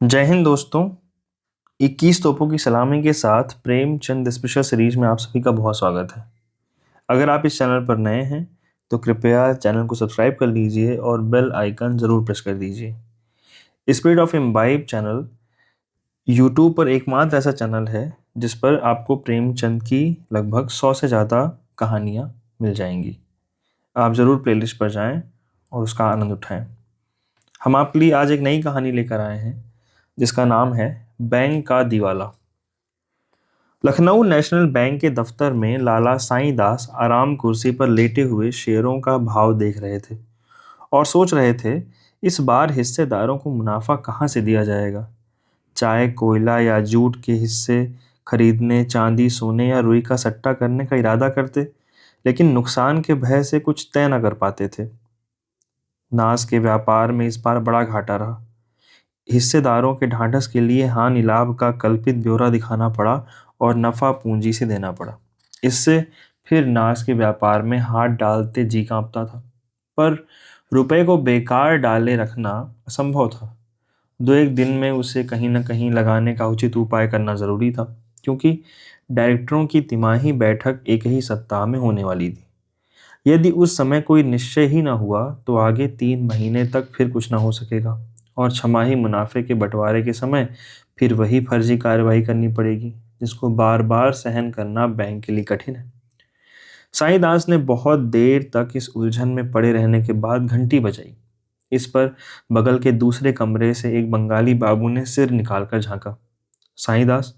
जय हिंद दोस्तों। 21 तोपों की सलामी के साथ प्रेमचंद स्पेशल सीरीज में आप सभी का बहुत स्वागत है। अगर आप इस चैनल पर नए हैं तो कृपया चैनल को सब्सक्राइब कर लीजिए और बेल आइकन ज़रूर प्रेस कर दीजिए। Spirit of imbibe channel YouTube पर एकमात्र ऐसा चैनल है जिस पर आपको प्रेमचंद की लगभग 100 से ज़्यादा कहानियाँ मिल जाएंगी। आप ज़रूर प्लेलिस्ट पर जाएं और उसका आनंद उठाएं। हम आपके लिए आज एक नई कहानी लेकर आए हैं जिसका नाम है बैंक का दिवाला। लखनऊ नेशनल बैंक के दफ्तर में लाला साईं दास आराम कुर्सी पर लेटे हुए शेयरों का भाव देख रहे थे और सोच रहे थे इस बार हिस्सेदारों को मुनाफा कहाँ से दिया जाएगा। चाहे कोयला या जूट के हिस्से खरीदने, चांदी, सोने या रुई का सट्टा करने का इरादा करते, लेकिन नुकसान के भय से कुछ तय न कर पाते थे। नाज के व्यापार में इस बार बड़ा घाटा रहा। हिस्सेदारों के ढांढस के लिए हानि लाभ का कल्पित ब्यौरा दिखाना पड़ा और नफा पूंजी से देना पड़ा। इससे फिर नाश के व्यापार में हाथ डालते जी कांपता था, पर रुपए को बेकार डाले रखना असंभव था। दो एक दिन में उसे कहीं न कहीं लगाने का उचित उपाय करना जरूरी था, क्योंकि डायरेक्टरों की तिमाही बैठक एक ही सप्ताह में होने वाली थी। यदि उस समय कोई निश्चय ही न हुआ तो आगे 3 महीने तक फिर कुछ न हो सकेगा और छमाही मुनाफे के बंटवारे के समय फिर वही फर्जी कार्रवाई करनी पड़ेगी जिसको बार बार सहन करना बैंक के लिए कठिन है। साईं दास ने बहुत देर तक इस उलझन में पड़े रहने के बाद घंटी बजाई। इस पर बगल के दूसरे कमरे से एक बंगाली बाबू ने सिर निकालकर झांका। साईं दास,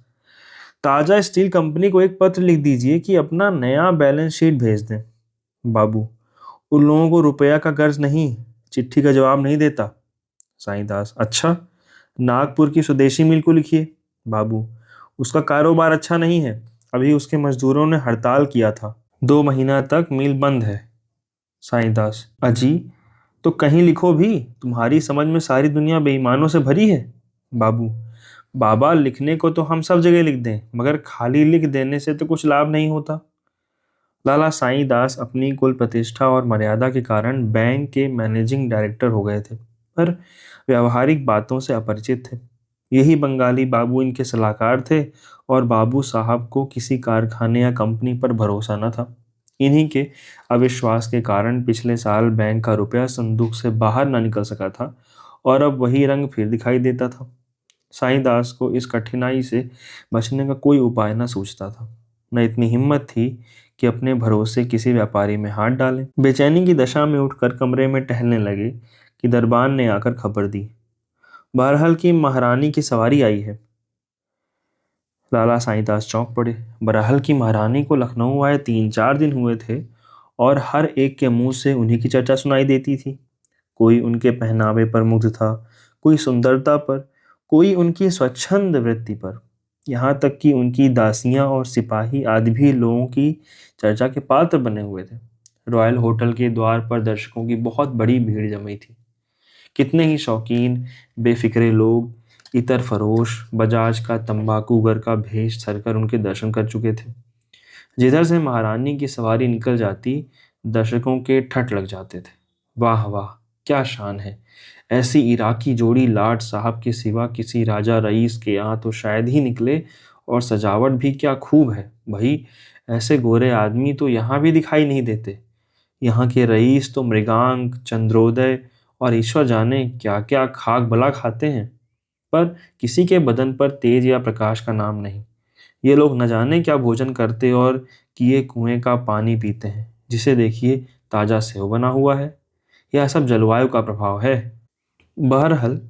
ताजा स्टील कंपनी को एक पत्र लिख दीजिए कि अपना नया बैलेंस शीट भेज दें। बाबू, उन लोगों को रुपया का कर्ज नहीं, चिट्ठी का जवाब नहीं देता। साईं दास, अच्छा, नागपुर की स्वदेशी मिल को लिखिए। बाबू, उसका कारोबार अच्छा नहीं है, अभी उसके मजदूरों ने हड़ताल किया था, 2 महीना तक मिल बंद है। साईं दास, अजी, तो कहीं लिखो भी, तुम्हारी समझ में सारी दुनिया बेईमानों से भरी है। बाबू, बाबा, लिखने को तो हम सब जगह लिख दें, मगर खाली लिख देने से तो कुछ लाभ नहीं होता। लाला साईं दास अपनी कुल प्रतिष्ठा और मर्यादा के कारण बैंक के मैनेजिंग डायरेक्टर हो गए थे, पर व्यावहारिक बातों से अपरिचित थे। यही बंगाली बाबू इनके सलाहकार थे और बाबू साहब को किसी कारखाने या कंपनी पर भरोसा न था। इन्हीं के अविश्वास के कारण पिछले साल बैंक का रुपया संदूक से बाहर न निकल सका था और अब वही रंग फिर दिखाई देता था। साईं दास को इस कठिनाई से बचने का कोई उपाय न सूझता था, न इतनी हिम्मत थी कि अपने भरोसे किसी व्यापारी में हाथ डालें। बेचैनी की दशा में उठकर कमरे में टहलने लगे कि दरबान ने आकर खबर दी, बहरहाल की महारानी की सवारी आई है। लाला साईं दास चौंक पड़े। बहरहाल की महारानी को लखनऊ आए 3-4 दिन हुए थे और हर एक के मुंह से उन्हीं की चर्चा सुनाई देती थी। कोई उनके पहनावे पर मुग्ध था, कोई सुंदरता पर, कोई उनकी स्वच्छंद वृत्ति पर। यहाँ तक कि उनकी दासियां और सिपाही आदि भी लोगों की चर्चा के पात्र बने हुए थे। रॉयल होटल के द्वार पर दर्शकों की बहुत बड़ी भीड़ जमी थी। कितने ही शौकीन बेफिक्रे लोग इतर फरोश बजाज का तंबाकूगर का भेष धरकर उनके दर्शन कर चुके थे। जिधर से महारानी की सवारी निकल जाती, दर्शकों के ठठ लग जाते थे। वाह वाह, क्या शान है! ऐसी इराकी जोड़ी लाट साहब के सिवा किसी राजा रईस के यहाँ तो शायद ही निकले, और सजावट भी क्या खूब है भाई! ऐसे गोरे आदमी तो यहाँ भी दिखाई नहीं देते। यहाँ के रईस तो मृगांक, चंद्रोदय और ईश्वर जाने क्या क्या खाक भला खाते हैं, पर किसी के बदन पर तेज या प्रकाश का नाम नहीं। ये लोग न जाने क्या भोजन करते और किए कुएं का पानी पीते हैं, जिसे देखिए ताजा सेव बना हुआ है। यह सब जलवायु का प्रभाव है। बहरहाल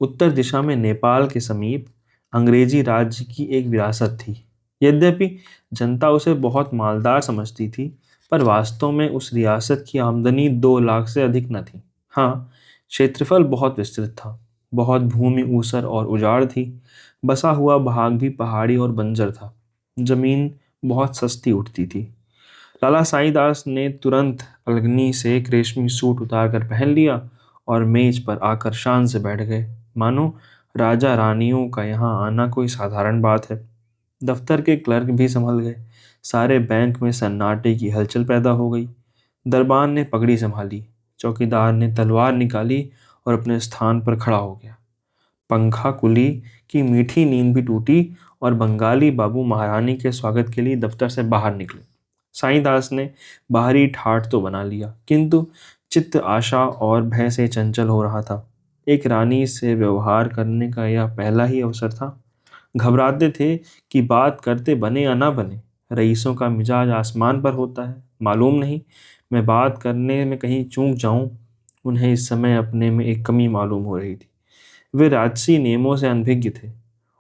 उत्तर दिशा में नेपाल के समीप अंग्रेजी राज्य की एक विरासत थी। यद्यपि जनता उसे बहुत मालदार समझती थी, पर वास्तव में उस रियासत की आमदनी 2 लाख से अधिक न थी। हाँ, क्षेत्रफल बहुत विस्तृत था, बहुत भूमि ऊसर और उजाड़ थी, बसा हुआ भाग भी पहाड़ी और बंजर था, जमीन बहुत सस्ती उठती थी। लाला साईदास ने तुरंत अलगनी से एक रेशमी सूट उतार कर पहन लिया और मेज पर आकर शान से बैठ गए, मानो राजा रानियों का यहाँ आना कोई साधारण बात है। दफ्तर के क्लर्क भी संभल गए। सारे बैंक में सन्नाटे की हलचल पैदा हो गई। दरबान ने पगड़ी संभाली, चौकीदार ने तलवार निकाली और अपने स्थान पर खड़ा हो गया। पंखा कुली की मीठी नींद भी टूटी और बंगाली बाबू महारानी के स्वागत के लिए दफ्तर से बाहर निकले। साईं दास ने बाहरी ठाठ तो बना लिया, किंतु चित्त आशा और भय से चंचल हो रहा था। एक रानी से व्यवहार करने का यह पहला ही अवसर था। घबराते थे कि बात करते बने या ना बने। रईसों का मिजाज आसमान पर होता है, मालूम नहीं मैं बात करने में कहीं चूक जाऊं। उन्हें इस समय अपने में एक कमी मालूम हो रही थी। वे राजसी नियमों से अनभिज्ञ थे।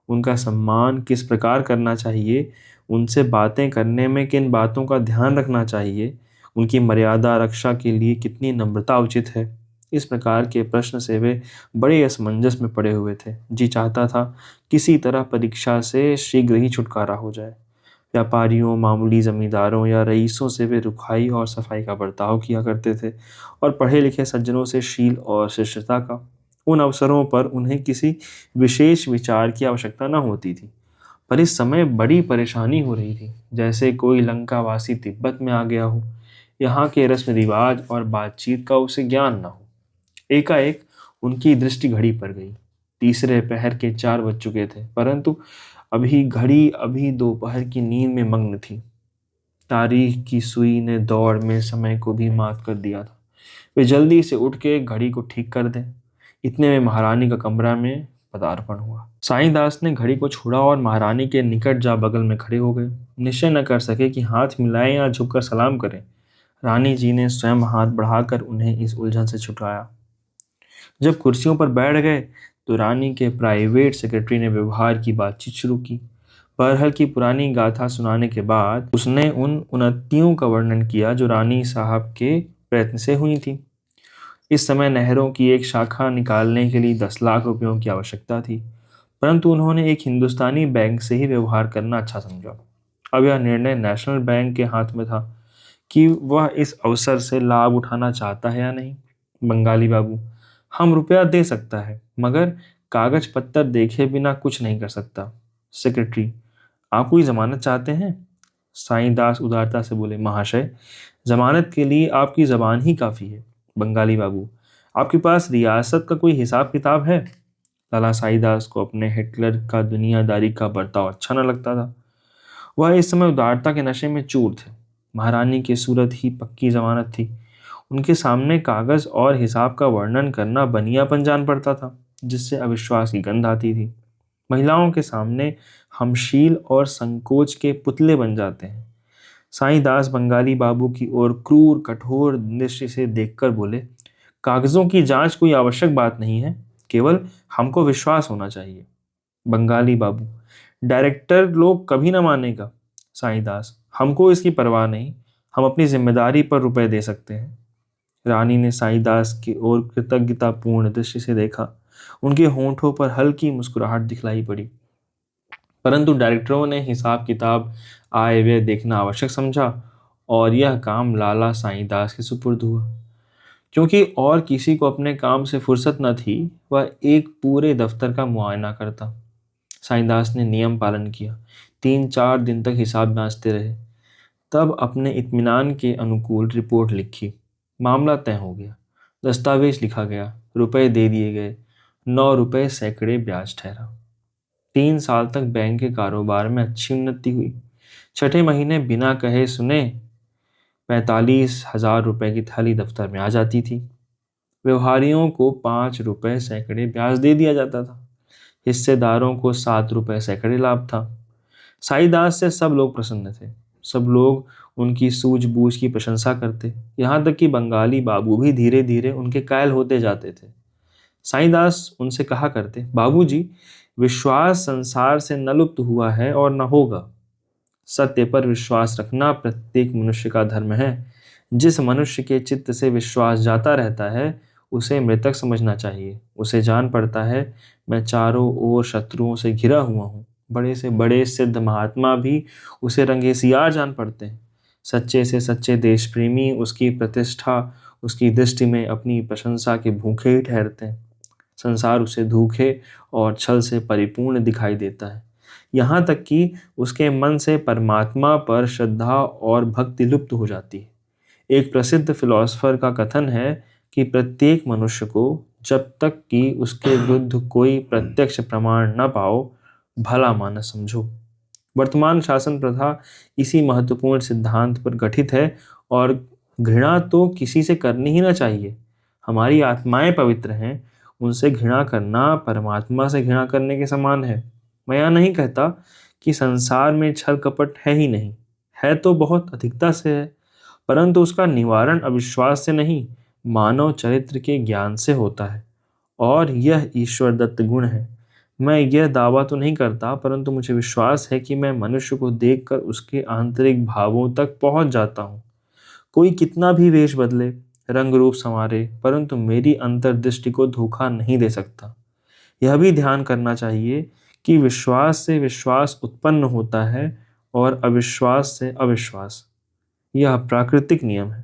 उनका सम्मान किस प्रकार करना चाहिए, उनसे बातें करने में किन बातों का ध्यान रखना चाहिए, उनकी मर्यादा रक्षा के लिए कितनी नम्रता उचित है, इस प्रकार के प्रश्न से वे बड़े असमंजस में पड़े हुए थे। जी चाहता था किसी तरह परीक्षा से शीघ्र ही छुटकारा हो जाए। व्यापारियों, मामूली जमींदारों या रईसों से वे रुखाई और सफाई का बर्ताव किया करते थे और पढ़े लिखे सज्जनों से शील और शिष्टता का। उन अवसरों पर उन्हें किसी विशेष विचार की आवश्यकता न होती थी, पर इस समय बड़ी परेशानी हो रही थी, जैसे कोई लंकावासी तिब्बत में आ गया हो। यहाँ के रस्म रिवाज और बातचीत का उसे ज्ञान न हो। एकाएक उनकी दृष्टि घड़ी पर गई। तीसरे पहर के 4 बज चुके थे, परंतु घड़ी अभी दोपहर की नींद में मग्न थी। तारीख की सुई ने दौड़ में समय को भी मात कर दिया था। वे जल्दी से उठ के घड़ी को ठीक कर दें। इतने में महारानी का कमरा में पदार्पण हुआ। साईं दास ने घड़ी को छोड़ा और महारानी के निकट जा बगल में खड़े हो गए। निश्चय न कर सके कि हाथ मिलाएं या झुककर सलाम करें। रानी जी ने स्वयं हाथ बढ़ाकर उन्हें इस उलझन से छुड़ाया। जब कुर्सियों पर बैठ गए तो रानी के प्राइवेट सेक्रेटरी ने व्यवहार की बातचीत शुरू की। बहरहाल की पुरानी गाथा सुनाने के बाद उसने उन उन्नतियों का वर्णन किया जो रानी साहब के प्रयत्न से हुई थी। इस समय नहरों की एक शाखा निकालने के लिए 10 लाख रुपयों की आवश्यकता थी, परंतु उन्होंने एक हिंदुस्तानी बैंक से ही व्यवहार करना अच्छा समझा। अब यह निर्णय नेशनल बैंक के हाथ में था कि वह इस अवसर से लाभ उठाना चाहता है या नहीं। बंगाली बाबू, हम रुपया दे सकता है, मगर कागज पत्तर देखे बिना कुछ नहीं कर सकता। सेक्रेटरी, आप कोई जमानत चाहते हैं? साईं दास उदारता से बोले, महाशय, जमानत के लिए आपकी जबान ही काफी है। बंगाली बाबू, आपके पास रियासत का कोई हिसाब किताब है? लाला साईदास को अपने हिटलर का दुनियादारी का बर्ताव अच्छा न लगता था। वह इस समय उदारता के नशे में चूर थे। महारानी की सूरत ही पक्की जमानत थी। उनके सामने कागज और हिसाब का वर्णन करना बनियापन जान पड़ता था, जिससे अविश्वास की गंध आती थी। महिलाओं के सामने हम शील और संकोच के पुतले बन जाते हैं। साईं दास बंगाली बाबू की ओर क्रूर कठोर दृष्टि से देखकर बोले, कागजों की जांच कोई आवश्यक बात नहीं है, केवल हमको विश्वास होना चाहिए। बंगाली बाबू, डायरेक्टर लोग कभी ना मानेगा। साईं दास, हमको इसकी परवाह नहीं, हम अपनी जिम्मेदारी पर रुपए दे सकते हैं। रानी ने साईं दास की ओर कृतज्ञतापूर्ण दृष्टि से देखा। उनके होंठों पर हल्की मुस्कुराहट दिखलाई पड़ी, परंतु डायरेक्टरों ने हिसाब किताब आय व्यय देखना आवश्यक समझा और यह काम लाला साईं दास के सुपुर्द हुआ। क्योंकि और किसी को अपने काम से फुर्सत न थी, वह एक पूरे दफ्तर का मुआयना करता। साईं दास ने नियम पालन किया। 3-4 दिन तक हिसाब जांचते रहे, तब अपने इत्मीनान के अनुकूल रिपोर्ट लिखी। मामला तय हो गया, दस्तावेज लिखा गया, रुपए दे दिए गए। 9 रुपए सैकड़े ब्याज ठहरा। 3 साल तक बैंक के कारोबार में अच्छी उन्नति हुई। छठे महीने बिना कहे सुने 45,000 रुपए की थैली दफ्तर में आ जाती थी। व्यवहारियों को 5 रुपए सैकड़े ब्याज दे दिया जाता था। हिस्सेदारों को 7 रुपए सैकड़े लाभ था। साईदास से सब लोग प्रसन्न थे। सब लोग उनकी सूझबूझ की प्रशंसा करते, यहाँ तक कि बंगाली बाबू भी धीरे धीरे उनके कायल होते जाते थे। साईदास उनसे कहा करते, बाबूजी, विश्वास संसार से न लुप्त हुआ है और न होगा। सत्य पर विश्वास रखना प्रत्येक मनुष्य का धर्म है। जिस मनुष्य के चित्त से विश्वास जाता रहता है, उसे मृतक समझना चाहिए। उसे जान पड़ता है मैं चारों ओर शत्रुओं से घिरा हुआ हूँ। बड़े से बड़े सिद्ध महात्मा भी उसे रंगेसियार जान पड़ते हैं। सच्चे से सच्चे देश प्रेमी उसकी प्रतिष्ठा, उसकी दृष्टि में अपनी प्रशंसा के भूखे ही ठहरते हैं। संसार उसे धोखे और छल से परिपूर्ण दिखाई देता है, यहाँ तक कि उसके मन से परमात्मा पर श्रद्धा और भक्ति लुप्त हो जाती है। एक प्रसिद्ध फिलोसोफर का कथन है कि प्रत्येक मनुष्य को जब तक कि उसके विरुद्ध कोई प्रत्यक्ष प्रमाण न पाओ, भला मानस समझो। वर्तमान शासन प्रथा इसी महत्वपूर्ण सिद्धांत पर गठित है, और घृणा तो किसी से करनी ही ना चाहिए। हमारी आत्माएं पवित्र हैं, उनसे घृणा करना परमात्मा से घृणा करने के समान है। मैं यह नहीं कहता कि संसार में छल कपट है ही नहीं, है तो बहुत अधिकता से है, परंतु उसका निवारण अविश्वास से नहीं, मानव चरित्र के ज्ञान से होता है, और यह ईश्वर दत्त गुण है। मैं यह दावा तो नहीं करता, परंतु मुझे विश्वास है कि मैं मनुष्य को देखकर उसके आंतरिक भावों तक पहुंच जाता हूँ। कोई कितना भी वेश बदले, रंग रूप संवारे, परंतु मेरी अंतर्दृष्टि को धोखा नहीं दे सकता। यह भी ध्यान करना चाहिए कि विश्वास से विश्वास उत्पन्न होता है और अविश्वास से अविश्वास। यह प्राकृतिक नियम है।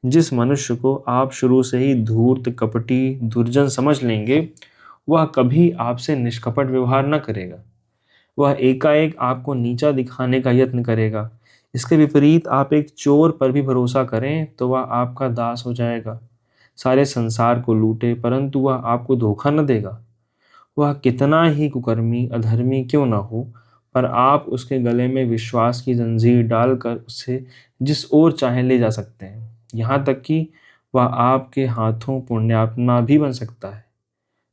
जिस मनुष्य को आप शुरू से ही धूर्त, कपटी, दुर्जन समझ लेंगे, वह कभी आपसे निष्कपट व्यवहार न करेगा। वह एकाएक आपको नीचा दिखाने का यत्न करेगा। इसके विपरीत आप एक चोर पर भी भरोसा करें तो वह आपका दास हो जाएगा। सारे संसार को लूटे, परंतु वह आपको धोखा न देगा। वह कितना ही कुकर्मी, अधर्मी क्यों न हो, पर आप उसके गले में विश्वास की जंजीर डालकर उसे जिस ओर चाहे ले जा सकते हैं। यहाँ तक कि वह आपके हाथों पुण्यात्मा भी बन सकता है।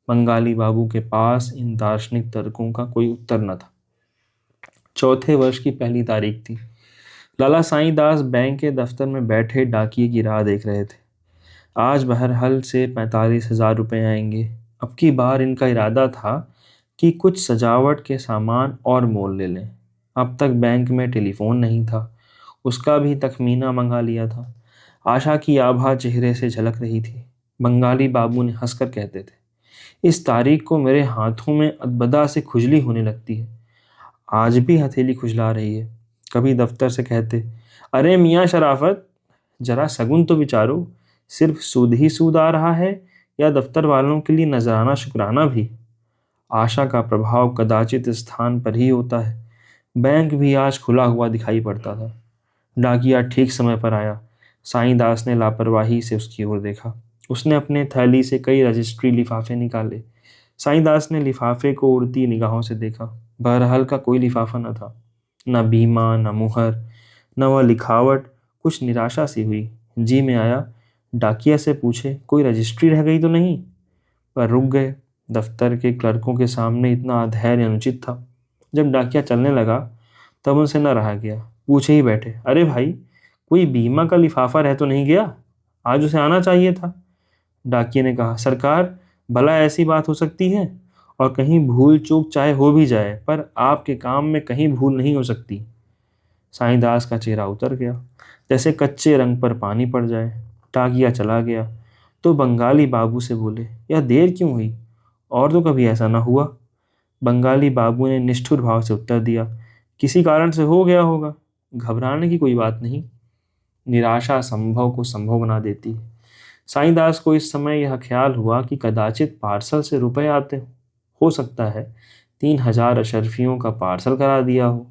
बंगाली बाबू के पास इन दार्शनिक तर्कों का कोई उत्तर न था। चौथे वर्ष की पहली तारीख थी। लाला साईं दास बैंक के दफ्तर में बैठे डाकिये की राह देख रहे थे। आज बहरहाल से 45,000 रुपये आएंगे। अब की बार इनका इरादा था कि कुछ सजावट के सामान और मोल ले लें। अब तक बैंक में टेलीफोन नहीं था, उसका भी तखमीना मंगा लिया था। आशा की आभा चेहरे से झलक रही थी। बंगाली बाबू ने हंसकर कहते थे, इस तारीख को मेरे हाथों में अदबदा से खुजली होने लगती है। आज भी हथेली खुजला रही है। कभी दफ्तर से कहते, अरे मियाँ शराफत, जरा सगुन तो विचारो, सिर्फ सूद ही सूद आ रहा है या दफ्तर वालों के लिए नजराना शुक्राना भी। आशा का प्रभाव कदाचित इस स्थान पर ही होता है। बैंक भी आज खुला हुआ दिखाई पड़ता था। डाकिया ठीक समय पर आया। साईं दास ने लापरवाही से उसकी ओर देखा। उसने अपने थैली से कई रजिस्ट्री लिफाफे निकाले। साईं दास ने लिफाफे को उड़ती निगाहों से देखा। बहरहाल का कोई लिफाफा न था, न बीमा, न मुहर, न वह लिखावट। कुछ निराशा सी हुई। जी में आया डाकिया से पूछे, कोई रजिस्ट्री रह गई तो नहीं? पर रुक गए। दफ्तर के क्लर्कों के सामने इतना अधैर्य अनुचित था। जब डाकिया चलने लगा तब उनसे न रहा गया। पूछे ही बैठे, अरे भाई, कोई बीमा का लिफाफा रह तो नहीं गया? आज उसे आना चाहिए था। डाकिये ने कहा, सरकार, भला ऐसी बात हो सकती है? और कहीं भूल चूक चाहे हो भी जाए, पर आपके काम में कहीं भूल नहीं हो सकती। साईं दास का चेहरा उतर गया, जैसे कच्चे रंग पर पानी पड़ जाए। डाकिया चला गया तो बंगाली बाबू से बोले, यह देर क्यों हुई? और तो कभी ऐसा ना हुआ। बंगाली बाबू ने निष्ठुर भाव से उत्तर दिया, किसी कारण से हो गया होगा, घबराने की कोई बात नहीं। निराशा संभव को संभव बना देती है। साईं दास को इस समय यह ख्याल हुआ कि कदाचित पार्सल से रुपए आते हो सकता है 3,000 अशर्फियों का पार्सल करा दिया हो।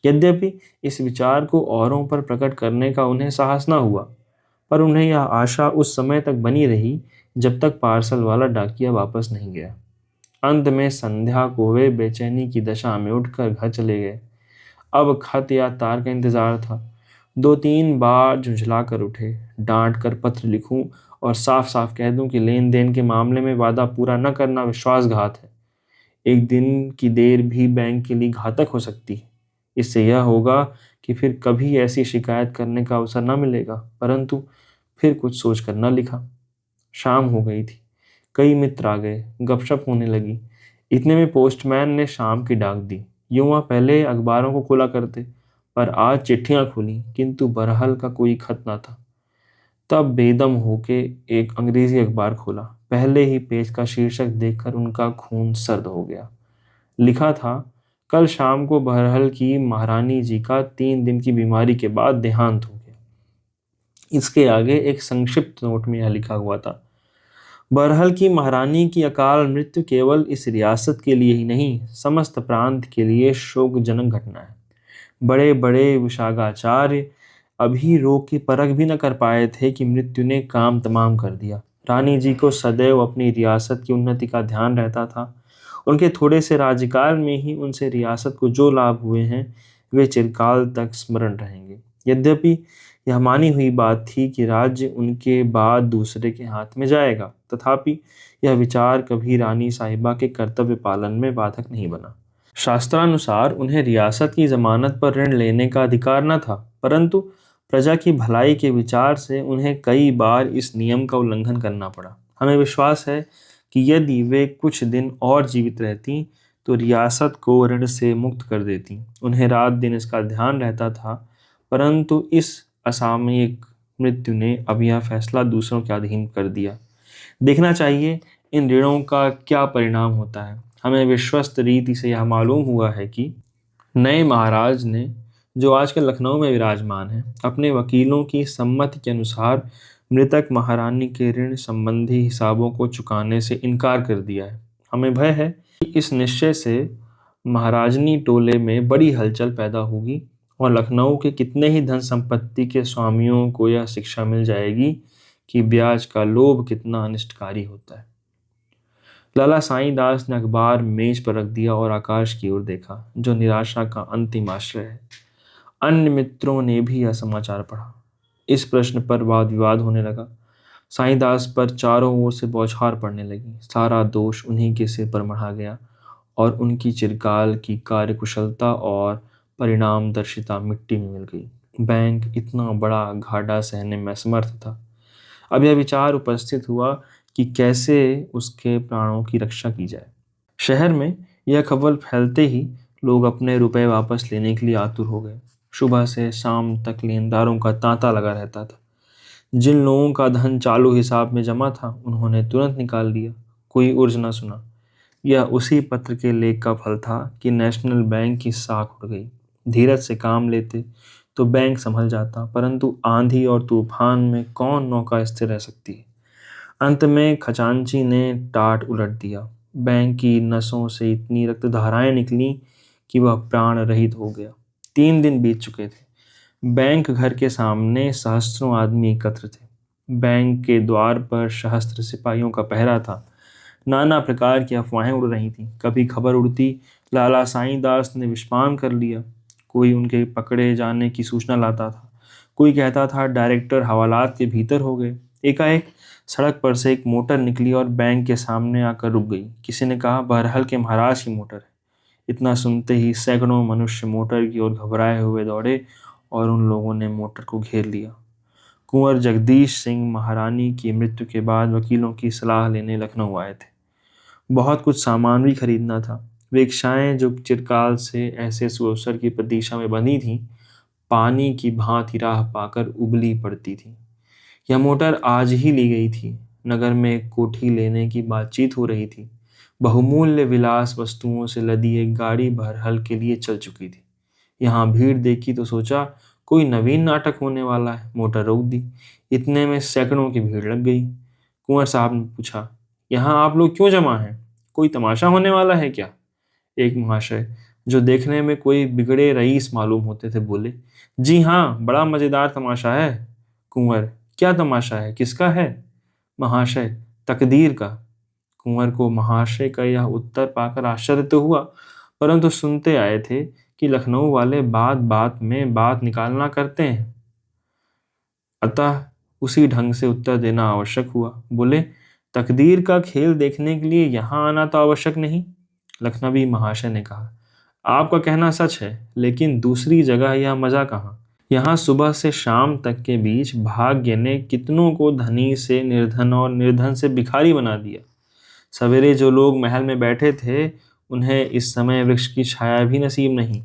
यद्यपि इस विचार को औरों पर प्रकट करने का उन्हें साहस न हुआ, पर उन्हें यह आशा उस समय तक बनी रही जब तक पार्सल वाला डाकिया वापस नहीं गया। अंत में संध्या को वे बेचैनी की दशा में उठकर घर चले गए। अब खत या तार का इंतजार था। 2-3 बार झुंझला कर उठे, डांट कर पत्र लिखूं और साफ साफ कह दूं कि लेन देन के मामले में वादा पूरा न करना विश्वासघात है। एक दिन की देर भी बैंक के लिए घातक हो सकती है। इससे यह होगा कि फिर कभी ऐसी शिकायत करने का अवसर न मिलेगा, परंतु फिर कुछ सोच कर न लिखा। शाम हो गई थी। कई मित्र आ गए, गपशप होने लगी। इतने में पोस्टमैन ने शाम की डाक दी। यूं वह पहले अखबारों को खोला करते, पर आज चिट्ठियां खुली, किंतु बहरहाल का कोई खत न था। तब बेदम होके एक अंग्रेजी अखबार खोला। पहले ही पेज का शीर्षक देखकर उनका खून सर्द हो गया। लिखा था, कल शाम को बहरहाल की महारानी जी का 3 दिन की बीमारी के बाद देहांत हो गया। इसके आगे एक संक्षिप्त नोट में यह लिखा हुआ था, बहरहाल की महारानी की अकाल मृत्यु केवल इस रियासत के लिए ही नहीं, समस्त प्रांत के लिए शोकजनक घटना है। बड़े बड़े विशागाचार्य अभी रोग की परख भी न कर पाए थे कि मृत्यु ने काम तमाम कर दिया। रानी जी को सदैव अपनी रियासत की उन्नति का ध्यान रहता था। उनके थोड़े से राज्यकाल में ही उनसे रियासत को जो लाभ हुए हैं वे चिरकाल तक स्मरण रहेंगे। यद्यपि यह मानी हुई बात थी कि राज्य उनके बाद दूसरे के हाथ में जाएगा, तथापि यह विचार कभी रानी साहिबा के कर्तव्य पालन में बाधक नहीं बना। शास्त्रानुसार उन्हें रियासत की जमानत पर ऋण लेने का अधिकार न था, परंतु प्रजा की भलाई के विचार से उन्हें कई बार इस नियम का उल्लंघन करना पड़ा। हमें विश्वास है कि यदि वे कुछ दिन और जीवित रहतीं तो रियासत को ऋण से मुक्त कर देती। उन्हें रात दिन इसका ध्यान रहता था, परंतु इस असामयिक मृत्यु ने अब यह फैसला दूसरों के अधीन कर दिया। देखना चाहिए इन ऋणों का क्या परिणाम होता है। हमें विश्वस्त रीति से यह मालूम हुआ है कि नए महाराज ने, जो आजकल लखनऊ में विराजमान है, अपने वकीलों की सम्मति के अनुसार मृतक महारानी के ऋण संबंधी हिसाबों को चुकाने से इनकार कर दिया है। हमें भय है कि इस निश्चय से महाराजनी टोले में बड़ी हलचल पैदा होगी और लखनऊ के कितने ही धन संपत्ति के स्वामियों को यह शिक्षा मिल जाएगी कि ब्याज का लोभ कितना अनिष्टकारी होता है। लाला साईं दास ने अखबार मेज पर रख दिया और आकाश की ओर देखा, जो निराशा का अंतिम आश्रय है। अन्य मित्रों ने भी यह समाचार पढ़ा। इस प्रश्न पर वाद विवाद होने लगा। साईं दास पर चारों ओर से बौछार पड़ने लगी। सारा दोष उन्हीं के सिर पर मढ़ा गया और उनकी चिरकाल की कार्यकुशलता और परिणामदर्शिता मिट्टी में मिल गई। बैंक इतना बड़ा घाटा सहने में असमर्थ था। अब यह विचार उपस्थित हुआ कि कैसे उसके प्राणों की रक्षा की जाए। शहर में यह खबर फैलते ही लोग अपने रुपए वापस लेने के लिए आतुर हो गए। सुबह से शाम तक लेनदारों का तांता लगा रहता था। जिन लोगों का धन चालू हिसाब में जमा था उन्होंने तुरंत निकाल लिया। कोई उर्ज न सुना। यह उसी पत्र के लेख का फल था कि नेशनल बैंक की साख उड़ गई। धीरज से काम लेते तो बैंक संभल जाता, परंतु आंधी और तूफान में कौन नौका स्थिर रह सकती है। अंत में खजांची ने टाट उलट दिया। बैंक की नसों से इतनी रक्तधाराएं निकली कि वह प्राण रहित हो गया। 3 दिन बीत चुके थे। बैंक घर के सामने सहस्त्रों आदमी एकत्र थे। बैंक के द्वार पर सहस्त्र सिपाहियों का पहरा था। नाना प्रकार की अफवाहें उड़ रही थीं। कभी खबर उड़ती, लाला साईं दास ने विस्फान कर लिया। कोई उनके पकड़े जाने की सूचना लाता था। कोई कहता था डायरेक्टर हवालात के भीतर हो गए। एकाएक सड़क पर से एक मोटर निकली और बैंक के सामने आकर रुक गई। किसी ने कहा, बहरहाल के महाराज की मोटर है। इतना सुनते ही सैकड़ों मनुष्य मोटर की ओर घबराए हुए दौड़े और उन लोगों ने मोटर को घेर लिया। कुंवर जगदीश सिंह महारानी की मृत्यु के बाद वकीलों की सलाह लेने लखनऊ आए थे। बहुत कुछ सामान भी खरीदना था। वे इच्छाएं जो चिरकाल से ऐसे सुअवसर की प्रतीक्षा में बंधी थीं, पानी की भांति राह पाकर उबली पड़ती थी। यह मोटर आज ही ली गई थी। नगर में एक कोठी लेने की बातचीत हो रही थी। बहुमूल्य विलास वस्तुओं से लदी एक गाड़ी बहरहाल के लिए चल चुकी थी। यहाँ भीड़ देखी तो सोचा कोई नवीन नाटक होने वाला है। मोटर रोक दी। इतने में सैकड़ों की भीड़ लग गई। कुंवर साहब ने पूछा, यहाँ आप लोग क्यों जमा हैं? कोई तमाशा होने वाला है क्या? एक महाशय, जो देखने में कोई बिगड़े रईस मालूम होते थे, बोले, जी हाँ, बड़ा मजेदार तमाशा है। कुंवर, क्या तमाशा है? किसका है? महाशय, तकदीर का। कुंवर को महाशय का यह उत्तर पाकर आश्चर्य तो हुआ, परंतु सुनते आए थे कि लखनऊ वाले बात बात में बात निकालना करते हैं, अतः उसी ढंग से उत्तर देना आवश्यक हुआ। बोले, तकदीर का खेल देखने के लिए यहाँ आना तो आवश्यक नहीं। लखनवी महाशय ने कहा, आपका कहना सच है, लेकिन दूसरी जगह यह मजा कहाँ। यहाँ सुबह से शाम तक के बीच भाग्य ने कितनों को धनी से निर्धन और निर्धन से भिखारी बना दिया। सवेरे जो लोग महल में बैठे थे उन्हें इस समय वृक्ष की छाया भी नसीब नहीं।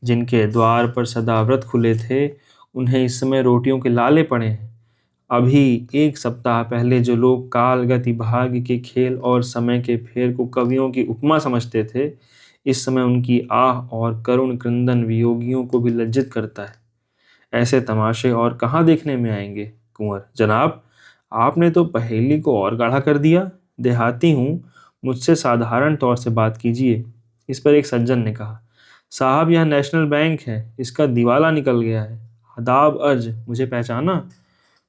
जिनके द्वार पर सदा व्रत खुले थे उन्हें इस समय रोटियों के लाले पड़े हैं। अभी 1 सप्ताह पहले जो लोग काल गति भाग्य के खेल और समय के फेर को कवियों की उपमा समझते थे, इस समय उनकी आह और करुण क्रंदन वियोगियों को भी लज्जित करता है। ऐसे तमाशे और कहाँ देखने में आएंगे? कुंवर, जनाब, आपने तो पहेली को और गाढ़ा कर दिया। देहाती हूँ, मुझसे साधारण तौर से बात कीजिए। इस पर एक सज्जन ने कहा, साहब, यह नेशनल बैंक है, इसका दिवाला निकल गया है। आदाब अर्ज, मुझे पहचाना?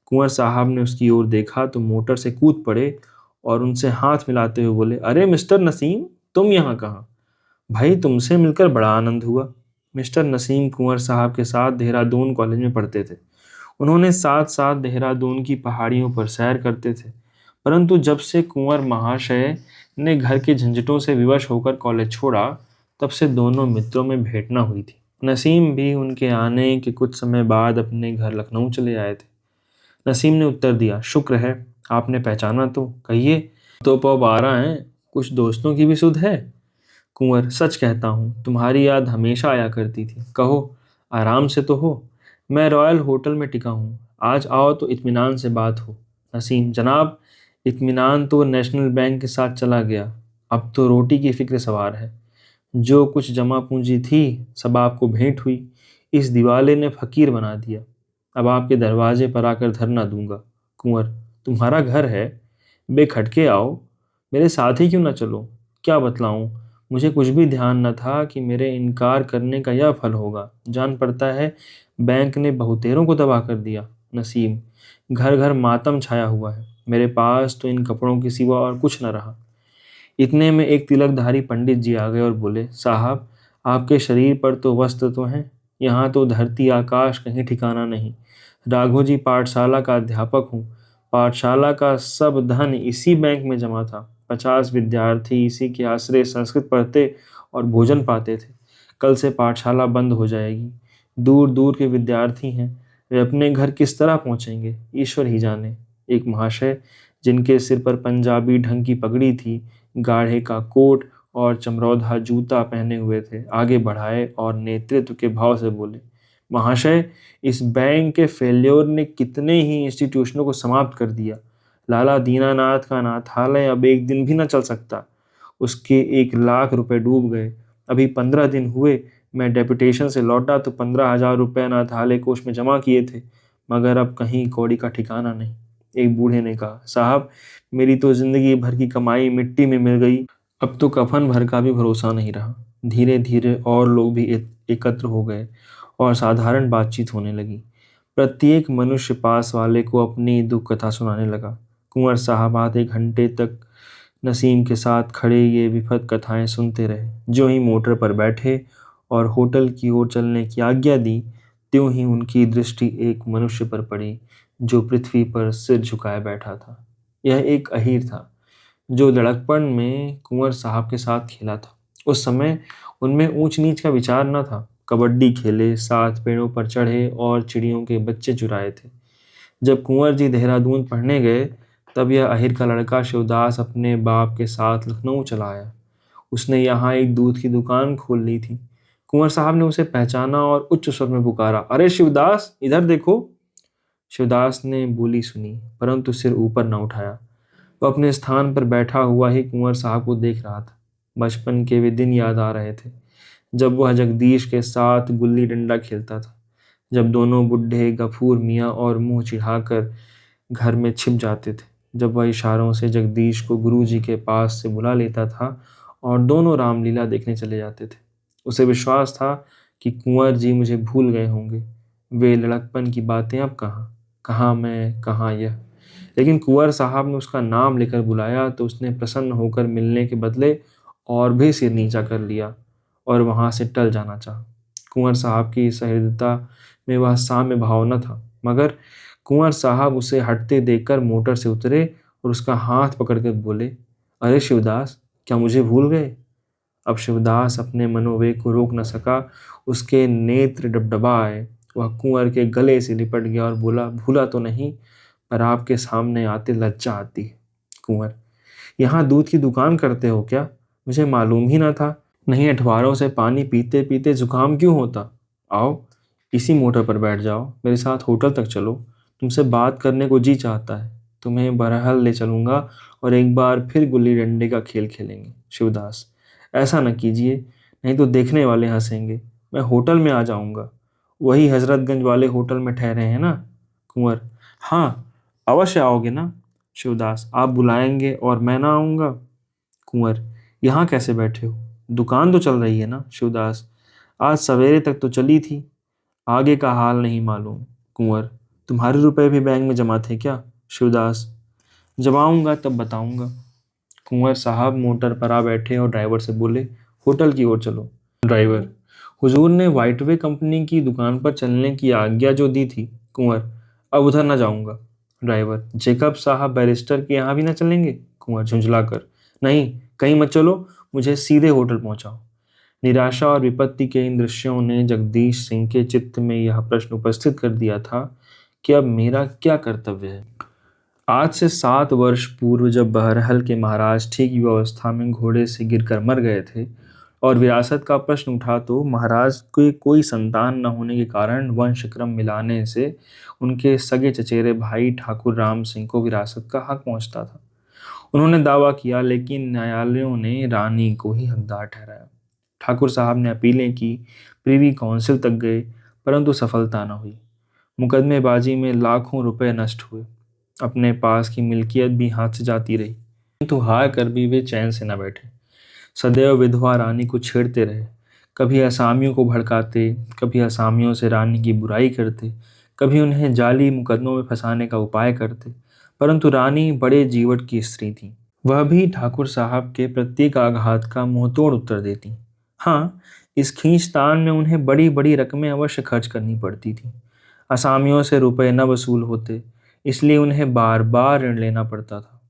कुंवर साहब ने उसकी ओर देखा तो मोटर से कूद पड़े और उनसे हाथ मिलाते हुए बोले, अरे मिस्टर नसीम, तुम यहाँ कहाँ? भाई, तुमसे मिलकर बड़ा आनंद हुआ। मिस्टर नसीम कुंवर साहब के साथ देहरादून कॉलेज में पढ़ते थे। उन्होंने साथ साथ देहरादून की पहाड़ियों पर सैर करते थे। परंतु जब से कुंवर महाशय ने घर के झंझटों से विवश होकर कॉलेज छोड़ा, तब से दोनों मित्रों में भेंट न हुई थी। नसीम भी उनके आने के कुछ समय बाद अपने घर लखनऊ चले आए थे। नसीम ने उत्तर दिया, शुक्र है, आपने पहचाना तो कहिए। तो पौ 12 हैं, कुछ दोस्तों की भी सुध है। कुंवर, सच कहता हूँ, तुम्हारी याद हमेशा आया करती थी। कहो, आराम से तो हो? मैं रॉयल होटल में टिका हूँ, आज आओ तो इत्मीनान से बात हो। नसीम, जनाब, इत्मीनान तो नेशनल बैंक के साथ चला गया। अब तो रोटी की फिक्र सवार है। जो कुछ जमा पूंजी थी, सब आपको भेंट हुई। इस दिवाले ने फकीर बना दिया। अब आपके दरवाजे पर आकर धरना दूंगा। कुंवर, तुम्हारा घर है, बेखटके आओ, मेरे साथ ही क्यों ना चलो? क्या बतलाऊं, मुझे कुछ भी ध्यान न था कि मेरे इनकार करने का यह फल होगा। जान पड़ता है बैंक ने बहुतेरों को तबाह कर दिया। नसीम, घर घर मातम छाया हुआ है। मेरे पास तो इन कपड़ों के सिवा और कुछ न रहा। इतने में एक तिलकधारी पंडित जी आ गए और बोले, साहब, आपके शरीर पर तो वस्त्र तो हैं, यहाँ तो धरती आकाश कहीं ठिकाना नहीं। राघो जी पाठशाला का अध्यापक हूँ। पाठशाला का सब धन इसी बैंक में जमा था। 50 विद्यार्थी इसी के आश्रय संस्कृत पढ़ते और भोजन पाते थे। कल से पाठशाला बंद हो जाएगी। दूर दूर के विद्यार्थी हैं, वे अपने घर किस तरह पहुंचेंगे, ईश्वर ही जाने। एक महाशय, जिनके सिर पर पंजाबी ढंग की पगड़ी थी, गाढ़े का कोट और चमरौधा जूता पहने हुए थे, आगे बढ़ाए और नेतृत्व के भाव से बोले, महाशय, इस बैंक के फेल्योर ने कितने ही इंस्टीट्यूशनों को समाप्त कर दिया। लाला दीनानाथ का अनाथालय अब एक दिन भी न चल सकता। उसके 1 लाख रुपए डूब गए। अभी 15 दिन हुए मैं डेपुटेशन से लौटा तो 15,000 रुपये अनाथालय कोष में जमा किए थे, मगर अब कहीं कौड़ी का ठिकाना नहीं। एक बूढ़े ने कहा, साहब, मेरी तो जिंदगी भर की कमाई मिट्टी में मिल गई। अब तो कफन भर का भी भरोसा नहीं रहा। धीरे धीरे और लोग भी एकत्र हो गए और साधारण बातचीत होने लगी। प्रत्येक मनुष्य पास वाले को अपनी दुख कथा सुनाने लगा। कुंवर साहब आधे घंटे तक नसीम के साथ खड़े ये विपद कथाएं सुनते रहे। जो ही मोटर पर बैठे और होटल की ओर चलने की आज्ञा दी, त्यों ही उनकी दृष्टि एक मनुष्य पर पड़ी जो पृथ्वी पर सिर झुकाए बैठा था। यह एक अहीर था जो लड़कपन में कुंवर साहब के साथ खेला था। उस समय उनमें ऊंच नीच का विचार न था। कबड्डी खेले, साथ पेड़ों पर चढ़े और चिड़ियों के बच्चे चुराए थे। जब कुंवर जी देहरादून पढ़ने गए, तब यह अहिर का लड़का शिवदास अपने बाप के साथ लखनऊ चला आया। उसने यहाँ एक दूध की दुकान खोल ली थी। कुंवर साहब ने उसे पहचाना और उच्च स्वर में पुकारा, अरे शिवदास, इधर देखो। शिवदास ने बोली सुनी, परंतु सिर ऊपर न उठाया। वह अपने स्थान पर बैठा हुआ ही कुंवर साहब को देख रहा था। बचपन के वे दिन याद आ रहे थे जब वह जगदीश के साथ गुल्ली डंडा खेलता था, जब दोनों बुढ़े गफूर मियाँ और मुंह चिढ़ाकर घर में छिप जाते थे, जब वह इशारों से जगदीश को गुरुजी के पास से बुला लेता था और दोनों रामलीला देखने चले जाते थे। उसे विश्वास था कि कुंवर जी मुझे भूल गए होंगे। वे लड़कपन की बातें अब कहाँ, कहाँ मैं, कहाँ यह। लेकिन कुंवर साहब ने उसका नाम लेकर बुलाया तो उसने प्रसन्न होकर मिलने के बदले और भी सिर नीचा कर लिया और वहां से टल जाना चाहा। कुंवर साहब की सहृदयता में वह साम्य भाव न था, मगर कुंवर साहब उसे हटते देखकर मोटर से उतरे और उसका हाथ पकड़कर बोले, अरे शिवदास, क्या मुझे भूल गए? अब शिवदास अपने मनोवेग को रोक न सका। उसके नेत्र डबडबा आए। वह कुंवर के गले से लिपट गया और बोला, भूला तो नहीं, पर आपके सामने आते लज्जा आती है। कुंवर, यहाँ दूध की दुकान करते हो क्या? मुझे मालूम ही ना था। नहीं, अठवारों से पानी पीते पीते जुकाम क्यों होता? आओ, इसी मोटर पर बैठ जाओ, मेरे साथ होटल तक चलो। तुमसे बात करने को जी चाहता है। तुम्हें बहरहाल ले चलूंगा और एक बार फिर गुल्ली डंडे का खेल खेलेंगे। शिवदास, ऐसा न कीजिए, नहीं तो देखने वाले हंसेंगे। मैं होटल में आ जाऊंगा। वही हजरतगंज वाले होटल में ठहरे हैं ना? कुंवर, हाँ, अवश्य आओगे ना? शिवदास, आप बुलाएंगे और मैं ना आऊंगा? कुंवर, यहाँ कैसे बैठे हो? दुकान तो चल रही है ना? शिवदास, आज सवेरे तक तो चली थी, आगे का हाल नहीं मालूम। कुंवर, तुम्हारे रुपए भी बैंक में जमा थे क्या? शिवदास: जमाऊंगा तब बताऊंगा। कुंवर साहब मोटर पर आ बैठे और ड्राइवर से बोले, होटल की ओर चलो। ड्राइवर: हुजूर ने वाइटवे कंपनी की दुकान पर चलने की आज्ञा जो दी थी। कुंवर: अब उधर न जाऊंगा। ड्राइवर: जेकब साहब बैरिस्टर के यहाँ भी न चलेंगे? कुंवर झुंझलाकर: नहीं, कहीं मत चलो, मुझे सीधे होटल पहुंचाओ। निराशा और विपत्ति के इन दृश्यों ने जगदीश सिंह के चित्त में यह प्रश्न उपस्थित कर दिया था कि अब मेरा क्या कर्तव्य है। आज से 7 वर्ष पूर्व जब बहरहल के महाराज ठीक युवावस्था में घोड़े से गिरकर मर गए थे और विरासत का प्रश्न उठा तो महाराज के कोई संतान न होने के कारण वंशक्रम मिलाने से उनके सगे चचेरे भाई ठाकुर राम सिंह को विरासत का हक पहुंचता था। उन्होंने दावा किया, लेकिन न्यायालयों ने रानी को ही हकदार ठहराया। ठाकुर साहब ने अपीलें की, प्रिवी काउंसिल तक गए, परंतु सफलता न हुई। मुकदमेबाजी में लाखों रुपए नष्ट हुए। अपने पास की मिल्कियत भी हाथ से जाती रही, किंतु हार कर भी वे चैन से न बैठे। सदैव विधवा रानी को छेड़ते रहे। कभी असामियों को भड़काते, कभी असामियों से रानी की बुराई करते, कभी उन्हें जाली मुकदमों में फंसाने का उपाय करते, परंतु रानी बड़े जीवट की स्त्री थी। वह भी ठाकुर साहब के प्रत्येक आघात का मुंहतोड़ उत्तर देती। हाँ, इस खींचतान में उन्हें बड़ी बड़ी रकमें अवश्य खर्च करनी पड़ती थी। असामियों से रुपए न वसूल होते, इसलिए उन्हें बार बार ऋण लेना पड़ता था।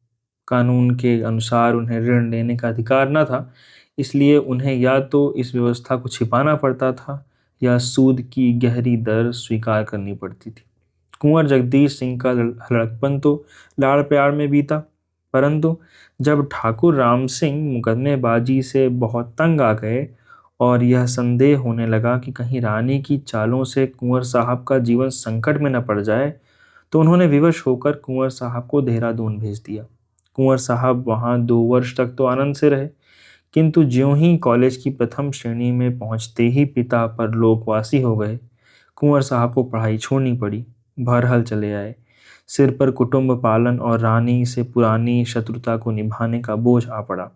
कानून के अनुसार उन्हें ऋण लेने का अधिकार न था, इसलिए उन्हें या तो इस व्यवस्था को छिपाना पड़ता था या सूद की गहरी दर स्वीकार करनी पड़ती थी। कुंवर जगदीश सिंह का लड़कपन तो लाड़ प्यार में बीता, परंतु जब ठाकुर राम सिंह मुकदमेबाजी से बहुत तंग आ गए और यह संदेह होने लगा कि कहीं रानी की चालों से कुंवर साहब का जीवन संकट में न पड़ जाए, तो उन्होंने विवश होकर कुंवर साहब को देहरादून भेज दिया। कुंवर साहब वहां 2 वर्ष तक तो आनंद से रहे, किंतु ज्यों ही कॉलेज की प्रथम श्रेणी में पहुंचते ही पिता परलोकवासी हो गए, कुंवर साहब को पढ़ाई छोड़नी पड़ी। बहरहाल चले आए। सिर पर कुटुंब पालन और रानी से पुरानी शत्रुता को निभाने का बोझ आ पड़ा।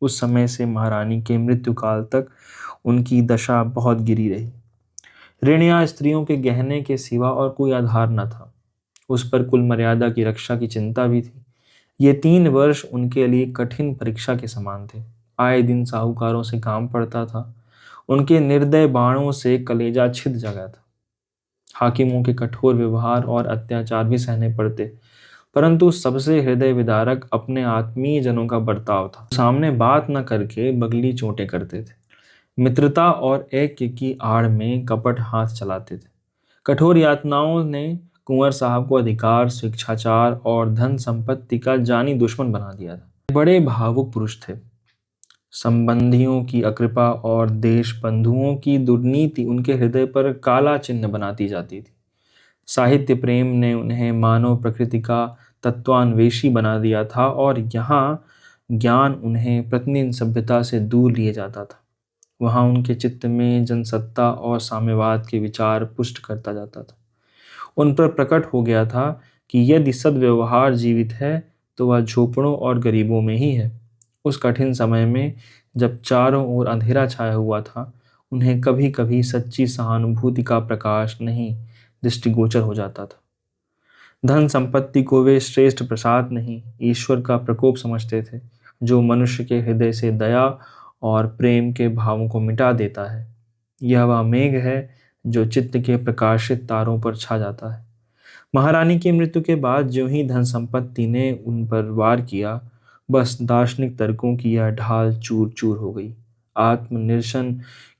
उस समय से महारानी के मृत्यु काल तक उनकी दशा बहुत गिरी रही। ऋण या स्त्रियों के गहने के सिवा और कोई आधार न था। उस पर कुल मर्यादा की रक्षा की चिंता भी थी। ये 3 वर्ष उनके लिए कठिन परीक्षा के समान थे। आए दिन साहूकारों से काम पड़ता था। उनके निर्दय बाणों से कलेजा छिद गया था। हाकिमों के कठोर व्यवहार और अत्याचार भी सहने पड़ते, परंतु सबसे हृदय विदारक अपने आत्मीय जनों का बर्ताव था। सामने बात न करके बगली चोटें करते थे। मित्रता और ऐक्य की आड़ में कपट हाथ चलाते थे। कठोर यातनाओं ने कुंवर साहब को अधिकार, शिक्षाचार और धन संपत्ति का जानी दुश्मन बना दिया था। बड़े भावुक पुरुष थे। संबंधियों की अकृपा और देश बंधुओं की दुर्नीति उनके हृदय पर काला चिन्ह बनाती जाती थी। साहित्य प्रेम ने उन्हें मानव प्रकृति का तत्वान्वेषी बना दिया था और यहाँ ज्ञान उन्हें प्रतिदिन सभ्यता से दूर लिए जाता था। वहाँ उनके चित्त में जनसत्ता और साम्यवाद के विचार पुष्ट करता जाता था। उन पर प्रकट हो गया था कि यदि सद्व्यवहार जीवित है तो वह झोपड़ों और गरीबों में ही है। उस कठिन समय में जब चारों ओर अंधेरा छाया हुआ था, उन्हें कभी कभी सच्ची सहानुभूति का प्रकाश नहीं दृष्टिगोचर हो जाता था। धन संपत्ति को वे श्रेष्ठ प्रसाद नहीं, ईश्वर का प्रकोप समझते थे, जो मनुष्य के हृदय से दया और प्रेम के भावों को मिटा देता है। यह वह मेघ है जो चित्त के प्रकाशित तारों पर छा जाता है। महारानी की मृत्यु के बाद जो ही धन संपत्ति ने उन पर वार किया, बस दार्शनिक तर्कों की यह ढाल चूर चूर हो गई। आत्मनिर्शन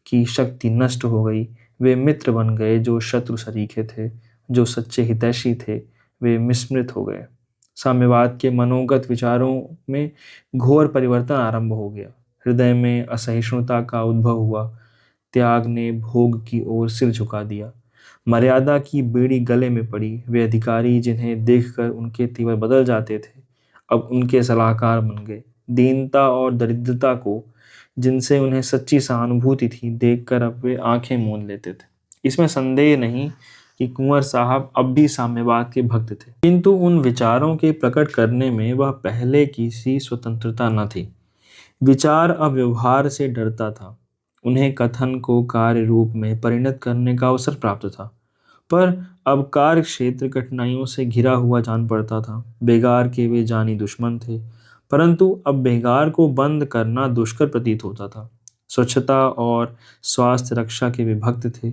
की शक्ति नष्ट हो गई। वे मित्र बन गए जो शत्रु सरीखे थे, जो सच्चे हितैषी थे वे विस्मृत हो गए। साम्यवाद के मनोगत विचारों में घोर परिवर्तन आरंभ हो गया। हृदय में असहिष्णुता का उद्भव हुआ। त्याग ने भोग की ओर सिर झुका दिया। मर्यादा की बेड़ी गले में पड़ी। वे अधिकारी जिन्हें देखकर उनके तीवर बदल जाते थे, अब उनके सलाहकार बन गए। दीनता और दरिद्रता को जिनसे उन्हें सच्ची सहानुभूति थी, देखकर अब वे आंखें मूंद लेते थे। इसमें संदेह नहीं कि कुंवर साहब अब भी साम्यवाद के भक्त थे, किंतु उन विचारों के प्रकट करने में वह पहले की सी स्वतंत्रता न थी। विचार अब व्यवहार से डरता था। उन्हें कथन को कार्य रूप में परिणत करने का अवसर प्राप्त था। पर अब कार्य क्षेत्र कठिनाइयों से घिरा हुआ जान पड़ता था। बेगार के वे जानी दुश्मन थे, परंतु अब बेगार को बंद करना दुष्कर प्रतीत होता था। स्वच्छता और स्वास्थ्य रक्षा के वे भक्त थे,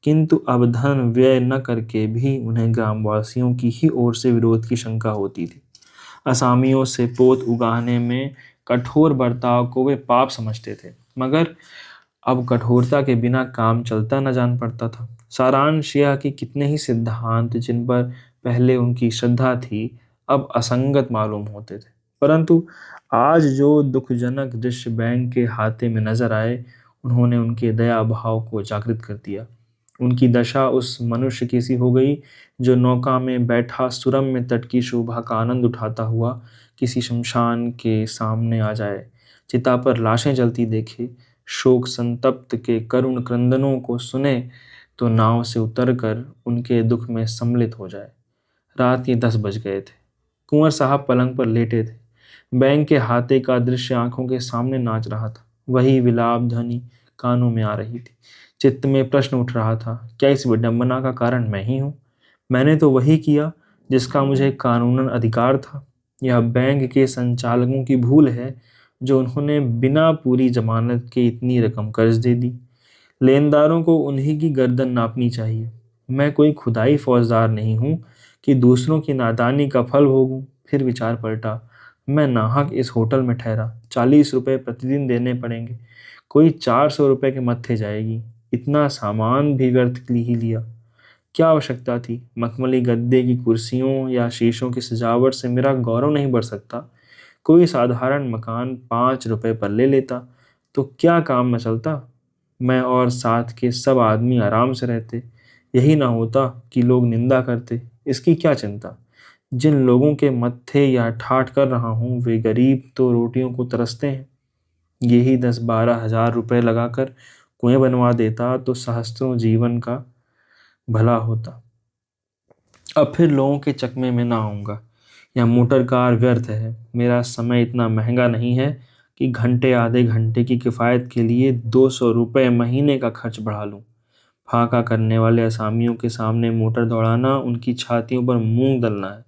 किंतु अब धन व्यय न करके भी उन्हें ग्रामवासियों की ही ओर से विरोध की शंका होती थी। असामियों से पोत उगाहने में कठोर बर्ताव को वे पाप समझते थे, मगर अब कठोरता के बिना काम चलता न जान पड़ता था। सारांश यह कि कितने ही सिद्धांत जिन पर पहले उनकी श्रद्धा थी, अब असंगत मालूम होते थे। परंतु आज जो दुखजनक दृश्य बैंक के हाथे में नजर आए, उन्होंने उनके दया भाव को जागृत कर दिया। उनकी दशा उस मनुष्य की सी हो गई जो नौका में बैठा सुरम्य तट की शोभा का आनंद उठाता हुआ किसी शमशान के सामने आ जाए, चिता पर लाशें जलती देखे, शोक संतप्त के करुण क्रंदनों को सुने, तो नाव से उतरकर उनके दुख में सम्मिलित हो जाए। रात के 10 बज गए थे। कुंवर साहब पलंग पर लेटे थे। बैंक के हाथे का दृश्य आंखों के सामने नाच रहा था। वही विलाप ध्वनि कानों में आ रही थी। चित्त में प्रश्न उठ रहा था, क्या इस विडंबना का कारण मैं ही हूँ? मैंने तो वही किया जिसका मुझे कानूनन अधिकार था। यह बैंक के संचालकों की भूल है जो उन्होंने बिना पूरी जमानत के इतनी रकम कर्ज दे दी। लेनदारों को उन्हीं की गर्दन नापनी चाहिए। मैं कोई खुदाई फौजदार नहीं हूँ कि दूसरों की नादानी का फल भोगूं। फिर विचार पलटा। मैं नाहक इस होटल में ठहरा, 40 रुपए प्रतिदिन देने पड़ेंगे, कोई 400 रुपए के मत्थे जाएगी। इतना सामान भी व्यर्थ ही लिया। क्या आवश्यकता थी? मखमली गद्दे की कुर्सियों या शीशों की सजावट से मेरा गौरव नहीं बढ़ सकता। कोई साधारण मकान 5 रुपए पर ले लेता तो क्या काम न चलता। मैं और साथ के सब आदमी आराम से रहते। यही ना होता कि लोग निंदा करते। इसकी क्या चिंता? जिन लोगों के मत्थे या ठाठ कर रहा हूँ वे गरीब तो रोटियों को तरसते हैं। यही 10-12 हजार रुपए लगाकर कुएं बनवा देता तो सहस्त्रों जीवन का भला होता। अब फिर लोगों के चकमे में ना आऊंगा। यह मोटर कार व्यर्थ है। मेरा समय इतना महंगा नहीं है कि घंटे आधे घंटे की किफ़ायत के लिए 200 रुपये महीने का खर्च बढ़ा लूं। फाका करने वाले असामियों के सामने मोटर दौड़ाना उनकी छातियों पर मूंग दलना है।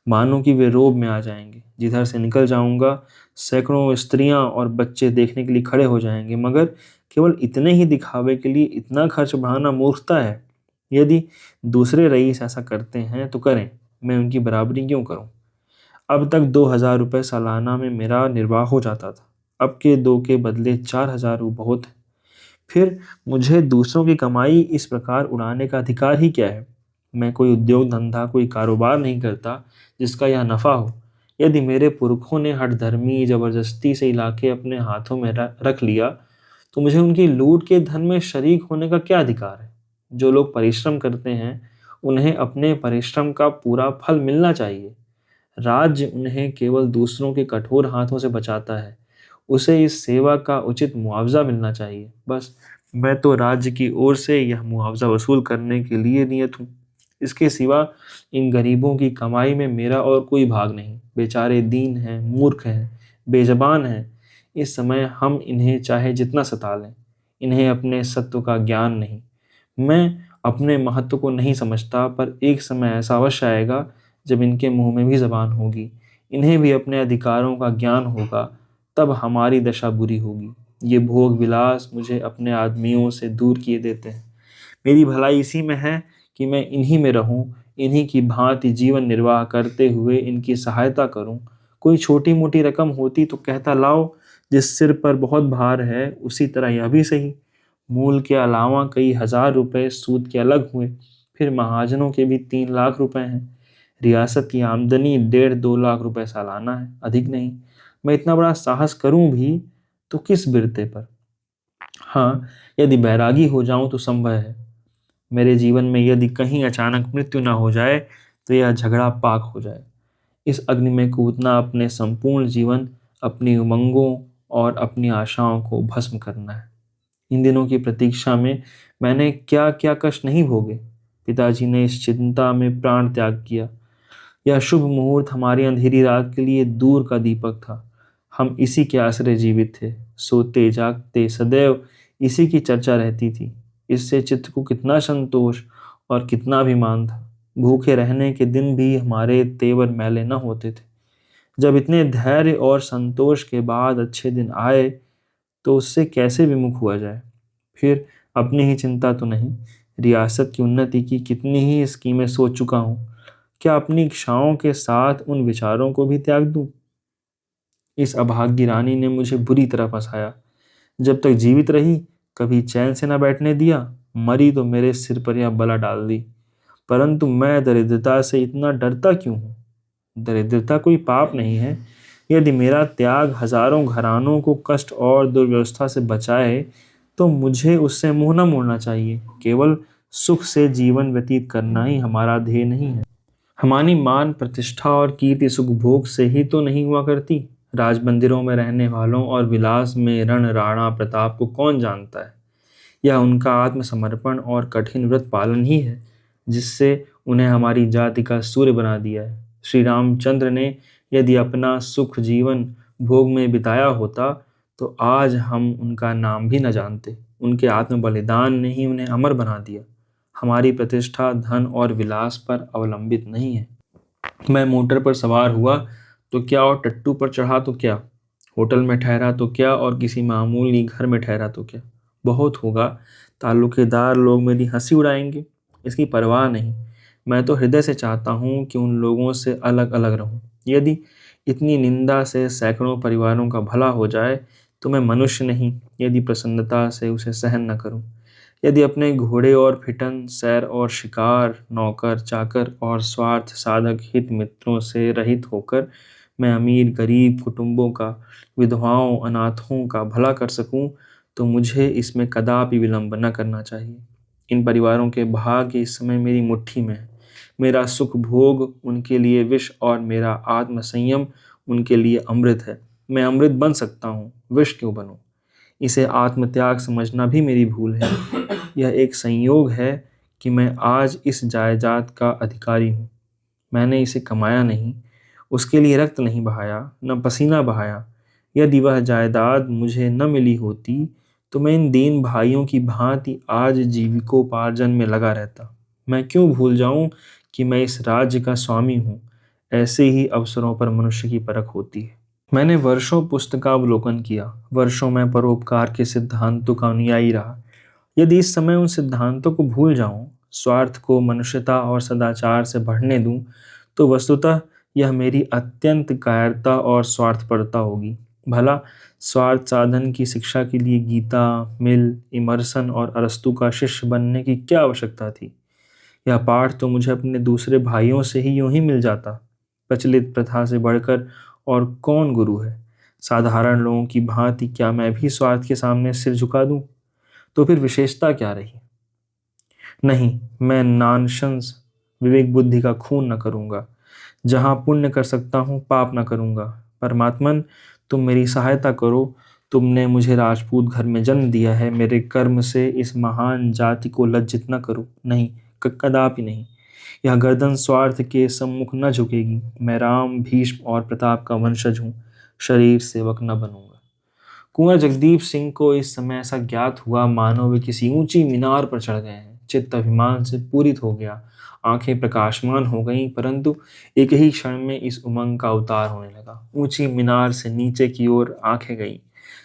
मानो कि वे रोब में आ जाएंगे। जिधर से निकल जाऊंगा सैकड़ों स्त्रियां और बच्चे देखने के लिए खड़े हो जाएंगे, मगर केवल इतने ही दिखावे के लिए इतना खर्च बढ़ाना मूर्खता है। यदि दूसरे रईस ऐसा करते हैं तो करें, मैं उनकी बराबरी क्यों करूं? अब तक 2,000 रुपये सालाना में मेरा निर्वाह हो जाता था। अब के 2 के बदले 4,000 बहुत है। फिर मुझे दूसरों की कमाई इस प्रकार उड़ाने का अधिकार ही क्या है? मैं कोई उद्योग धंधा, कोई कारोबार नहीं करता जिसका यह नफा हो। यदि मेरे पुरखों ने हठधर्मी जबरदस्ती से इलाके अपने हाथों में रख लिया, तो मुझे उनकी लूट के धन में शरीक होने का क्या अधिकार है? जो लोग परिश्रम करते हैं, उन्हें अपने परिश्रम का पूरा फल मिलना चाहिए। राज्य उन्हें केवल दूसरों के कठोर हाथों से बचाता है। उसे इस सेवा का उचित मुआवजा मिलना चाहिए। बस, मैं तो राज्य की ओर से यह मुआवजा वसूल करने के लिए नियत हूँ। इसके सिवा इन गरीबों की कमाई में मेरा और कोई भाग नहीं। बेचारे दीन हैं, मूर्ख हैं, बेजबान हैं। इस समय हम इन्हें चाहे जितना सता लें, इन्हें अपने सत्व का ज्ञान नहीं। मैं अपने महत्व को नहीं समझता, पर एक समय ऐसा अवश्य आएगा जब इनके मुंह में भी जबान होगी, इन्हें भी अपने अधिकारों का ज्ञान होगा, तब हमारी दशा बुरी होगी। ये भोग विलास मुझे अपने आदमियों से दूर किए देते हैं। मेरी भलाई इसी में है कि मैं इन्हीं में रहूं, इन्हीं की भांति जीवन निर्वाह करते हुए इनकी सहायता करूं। कोई छोटी मोटी रकम होती तो कहता, लाओ, जिस सिर पर बहुत भार है उसी तरह यह भी सही। मूल के अलावा कई हजार रुपए सूद के अलग हुए। फिर महाजनों के भी 3 लाख रुपए हैं। रियासत की आमदनी 1.5-2 लाख रुपए सालाना है, अधिक नहीं। मैं इतना बड़ा साहस करूं भी तो किस बिरते पर? हाँ, यदि बैरागी हो जाऊं तो संभव है। मेरे जीवन में यदि कहीं अचानक मृत्यु ना हो जाए तो यह झगड़ा पाक हो जाए। इस अग्नि में कूदना अपने संपूर्ण जीवन, अपनी उमंगों और अपनी आशाओं को भस्म करना है। इन दिनों की प्रतीक्षा में मैंने क्या क्या कष्ट नहीं भोगे। पिताजी ने इस चिंता में प्राण त्याग किया। यह शुभ मुहूर्त हमारी अंधेरी रात के लिए दूर का दीपक था। हम इसी के आश्रय जीवित थे। सोते जागते सदैव इसी की चर्चा रहती थी। इससे चित्त को कितना संतोष और कितना अभिमान था। भूखे रहने के दिन भी हमारे तेवर मैले न होते थे। जब इतने धैर्य और संतोष के बाद अच्छे दिन आए तो उससे कैसे विमुख हुआ जाए। फिर अपनी ही चिंता तो नहीं, रियासत की उन्नति की कितनी ही स्कीमें सोच चुका हूँ। क्या अपनी इच्छाओं के साथ उन विचारों को भी त्याग दूं? इस अभागी रानी ने मुझे बुरी तरह फंसाया। जब तक जीवित रही कभी चैन से न बैठने दिया, मरी तो मेरे सिर पर यह बला डाल दी। परंतु मैं दरिद्रता से इतना डरता क्यों हूँ? दरिद्रता कोई पाप नहीं है। यदि मेरा त्याग हजारों घरानों को कष्ट और दुर्व्यवस्था से बचाए तो मुझे उससे मुंह न मोड़ना चाहिए। केवल सुख से जीवन व्यतीत करना ही हमारा ध्येय नहीं है। हमारी मान प्रतिष्ठा और कीर्ति सुख भोग से ही तो नहीं हुआ करती। राज मंदिरों में रहने वालों और विलास में रण राणा प्रताप को कौन जानता है। यह उनका आत्मसमर्पण और कठिन व्रत पालन ही है जिससे उन्हें हमारी जाति का सूर्य बना दिया है। श्री रामचंद्र ने यदि अपना सुख जीवन भोग में बिताया होता तो आज हम उनका नाम भी न जानते। उनके आत्म बलिदान ने ही उन्हें अमर बना दिया। हमारी प्रतिष्ठा धन और विलास पर अवलंबित नहीं है। मैं मोटर पर सवार हुआ तो क्या और टट्टू पर चढ़ा तो क्या, होटल में ठहरा तो क्या और किसी मामूली घर में ठहरा तो क्या, बहुत होगा ताल्लुकेदार लोग मेरी हंसी उड़ाएंगे। इसकी परवाह नहीं। मैं तो हृदय से चाहता हूँ कि उन लोगों से अलग अलग रहूं। यदि इतनी निंदा से सैकड़ों परिवारों का भला हो जाए तो मैं मनुष्य नहीं। यदि प्रसन्नता से उसे सहन न करूं, यदि अपने घोड़े और फिटन सैर और शिकार नौकर चाकर और स्वार्थ साधक हित मित्रों से रहित होकर मैं अमीर गरीब कुटुंबों का विधवाओं अनाथों का भला कर सकूं तो मुझे इसमें कदापि विलंब न करना चाहिए। इन परिवारों के भाग्य इस समय मेरी मुट्ठी में है। मेरा सुख भोग उनके लिए विष और मेरा आत्म संयम उनके लिए अमृत है। मैं अमृत बन सकता हूँ, विष क्यों बनूं? इसे आत्मत्याग समझना भी मेरी भूल है। यह एक संयोग है कि मैं आज इस जायदाद का अधिकारी हूँ। मैंने इसे कमाया नहीं, उसके लिए रक्त नहीं बहाया, न पसीना बहाया। यदि वह जायदाद मुझे न मिली होती तो मैं इन दीन भाइयों की भांति आज जीविकोपार्जन में लगा रहता। मैं क्यों भूल जाऊं कि मैं इस राज्य का स्वामी हूँ। ऐसे ही अवसरों पर मनुष्य की परख होती है। मैंने वर्षों पुस्तकावलोकन किया, वर्षों में परोपकार के सिद्धांतों का अनुयायी रहा। यदि इस समय उन सिद्धांतों को भूल जाऊं, स्वार्थ को मनुष्यता और सदाचार से बढ़ने दूं, तो वस्तुतः यह मेरी अत्यंत कायरता और स्वार्थपरता होगी। भला स्वार्थ साधन की शिक्षा के लिए गीता, मिल, इमर्सन और अरस्तु का शिष्य बनने की क्या आवश्यकता थी? यह पाठ तो मुझे अपने दूसरे भाइयों से ही यूं ही मिल जाता। प्रचलित प्रथा से बढ़कर और कौन गुरु है? साधारण लोगों की भांति क्या मैं भी स्वार्थ के सामने सिर झुका दूं? तो फिर विशेषता क्या रही? नहीं, मैं नॉनसेंस विवेक बुद्धि का खून न करूंगा। जहां पुण्य कर सकता हूं पाप न करूंगा। परमात्मन, तुम मेरी सहायता करो। तुमने मुझे राजपूत घर में जन्म दिया है। मेरे कर्म से इस महान जाति को लज्जित न करो। नहीं, कदापि नहीं। यह गर्दन स्वार्थ के सम्मुख न झुकेगी। मैं राम, भीष्म और प्रताप का वंशज हूँ, शरीर सेवक न बनूंगा। कुंवर जगदीप सिंह को इस समय ऐसा ज्ञात हुआ मानो वे किसी ऊंची मीनार पर चढ़ गए हैं। चित्त अभिमान से पूरित हो गया, आंखें प्रकाशमान हो गईं, परंतु एक ही क्षण में इस उमंग का उतार होने लगा। ऊंची मीनार से नीचे की ओर आंखें गईं,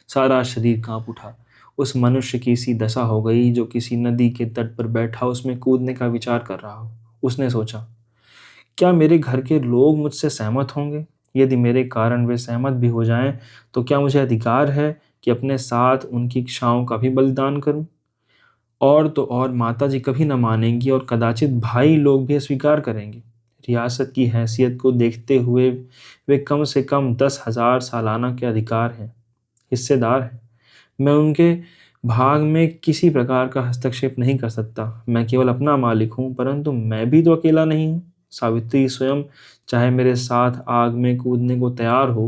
सारा शरीर कांप उठा। उस मनुष्य की सी दशा हो गई जो किसी नदी के तट पर बैठा उसमें कूदने का विचार कर रहा हो। उसने सोचा, क्या मेरे घर के लोग मुझसे सहमत होंगे? यदि मेरे कारण वे सहमत भी हो जाएं, तो क्या मुझे अधिकार है कि अपने साथ उनकी इच्छाओं का भी बलिदान करूं? और तो और माता जी कभी न मानेंगी और कदाचित भाई लोग भी अस्वीकार करेंगे। रियासत की हैसियत को देखते हुए वे कम से कम 10,000 सालाना के अधिकार हैं, हिस्सेदार हैं। मैं उनके भाग में किसी प्रकार का हस्तक्षेप नहीं कर सकता। मैं केवल अपना मालिक हूँ, परंतु मैं भी तो अकेला नहीं हूँ। सावित्री स्वयं चाहे मेरे साथ आग में कूदने को तैयार हो,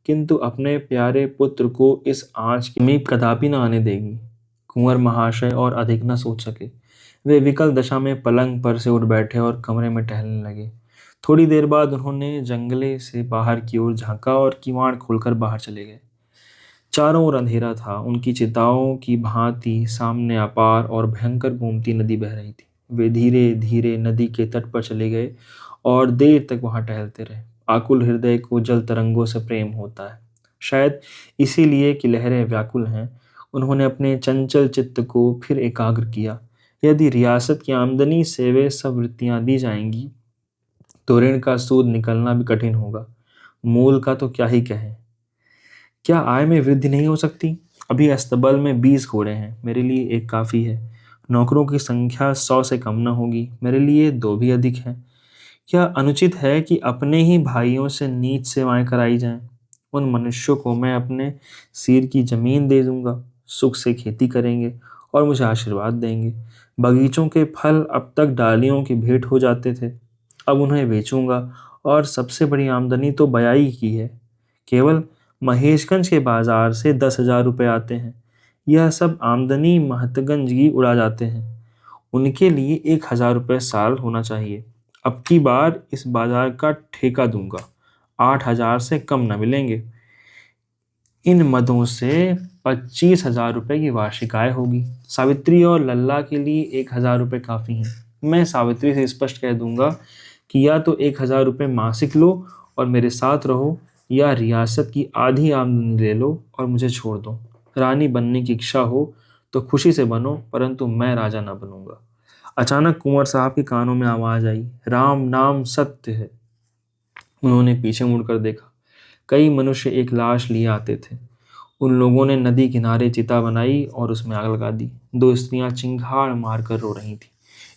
किंतु अपने प्यारे पुत्र को इस आंच के समीप कदापि न आने देगी। कुंवर महाशय और अधिक न सोच सके। वे विकल दशा में पलंग पर से उठ बैठे और कमरे में टहलने लगे। थोड़ी देर बाद उन्होंने जंगले से बाहर की ओर झांका और किवाड़ खोलकर बाहर चले गए। चारों ओर अंधेरा था। उनकी चिताओं की भांति सामने अपार और भयंकर गोमती नदी बह रही थी। वे धीरे धीरे नदी के तट पर चले गए और देर तक वहां टहलते रहे। आकुल हृदय को जल तरंगों से प्रेम होता है। शायद इसीलिए कि लहरें व्याकुल हैं, उन्होंने अपने चंचल चित्त को फिर एकाग्र किया। यदि रियासत की आमदनी से वे सब वृत्तियां दी जाएंगी तो ऋण का सूद निकलना भी कठिन होगा। मूल का तो क्या ही कहें। क्या आय में वृद्धि नहीं हो सकती? अभी अस्तबल में 20 घोड़े हैं, मेरे लिए एक काफी है। नौकरों की संख्या 100 से कम न होगी, मेरे लिए 2 भी अधिक है। क्या अनुचित है कि अपने ही भाइयों से नीच सेवाएं कराई जाएं? उन मनुष्यों को मैं अपने सिर की जमीन दे दूंगा, सुख से खेती करेंगे और मुझे आशीर्वाद देंगे। बगीचों के फल अब तक डालियों की भेंट हो जाते थे, अब उन्हें बेचूंगा और सबसे बड़ी आमदनी तो बयाई की है। केवल महेशगंज के बाजार से 10,000 रुपये आते हैं। यह सब आमदनी महतगंज की उड़ा जाते हैं। उनके लिए 1,000 रुपये साल होना चाहिए। अब की बार इस बाजार का ठेका दूंगा, 8,000 से कम न मिलेंगे। इन मदों से 25,000 रुपये की वार्षिक आय होगी। सावित्री और लल्ला के लिए 1,000 रुपये काफी हैं। मैं सावित्री से स्पष्ट कह दूंगा कि या तो 1,000 रुपये मासिक लो और मेरे साथ रहो, या रियासत की आधी आमदनी ले लो और मुझे छोड़ दो। रानी बनने की इच्छा हो तो खुशी से बनो, परंतु मैं राजा न बनूंगा। अचानक कुंवर साहब के कानों में आवाज आई, राम नाम सत्य है। उन्होंने पीछे मुड़कर देखा। कई मनुष्य एक लाश लिए आते थे। उन लोगों ने नदी किनारे चिता बनाई और उसमें आग लगा दी। 2 स्त्रियां चिंगाड़ मारकर रो रही थीं।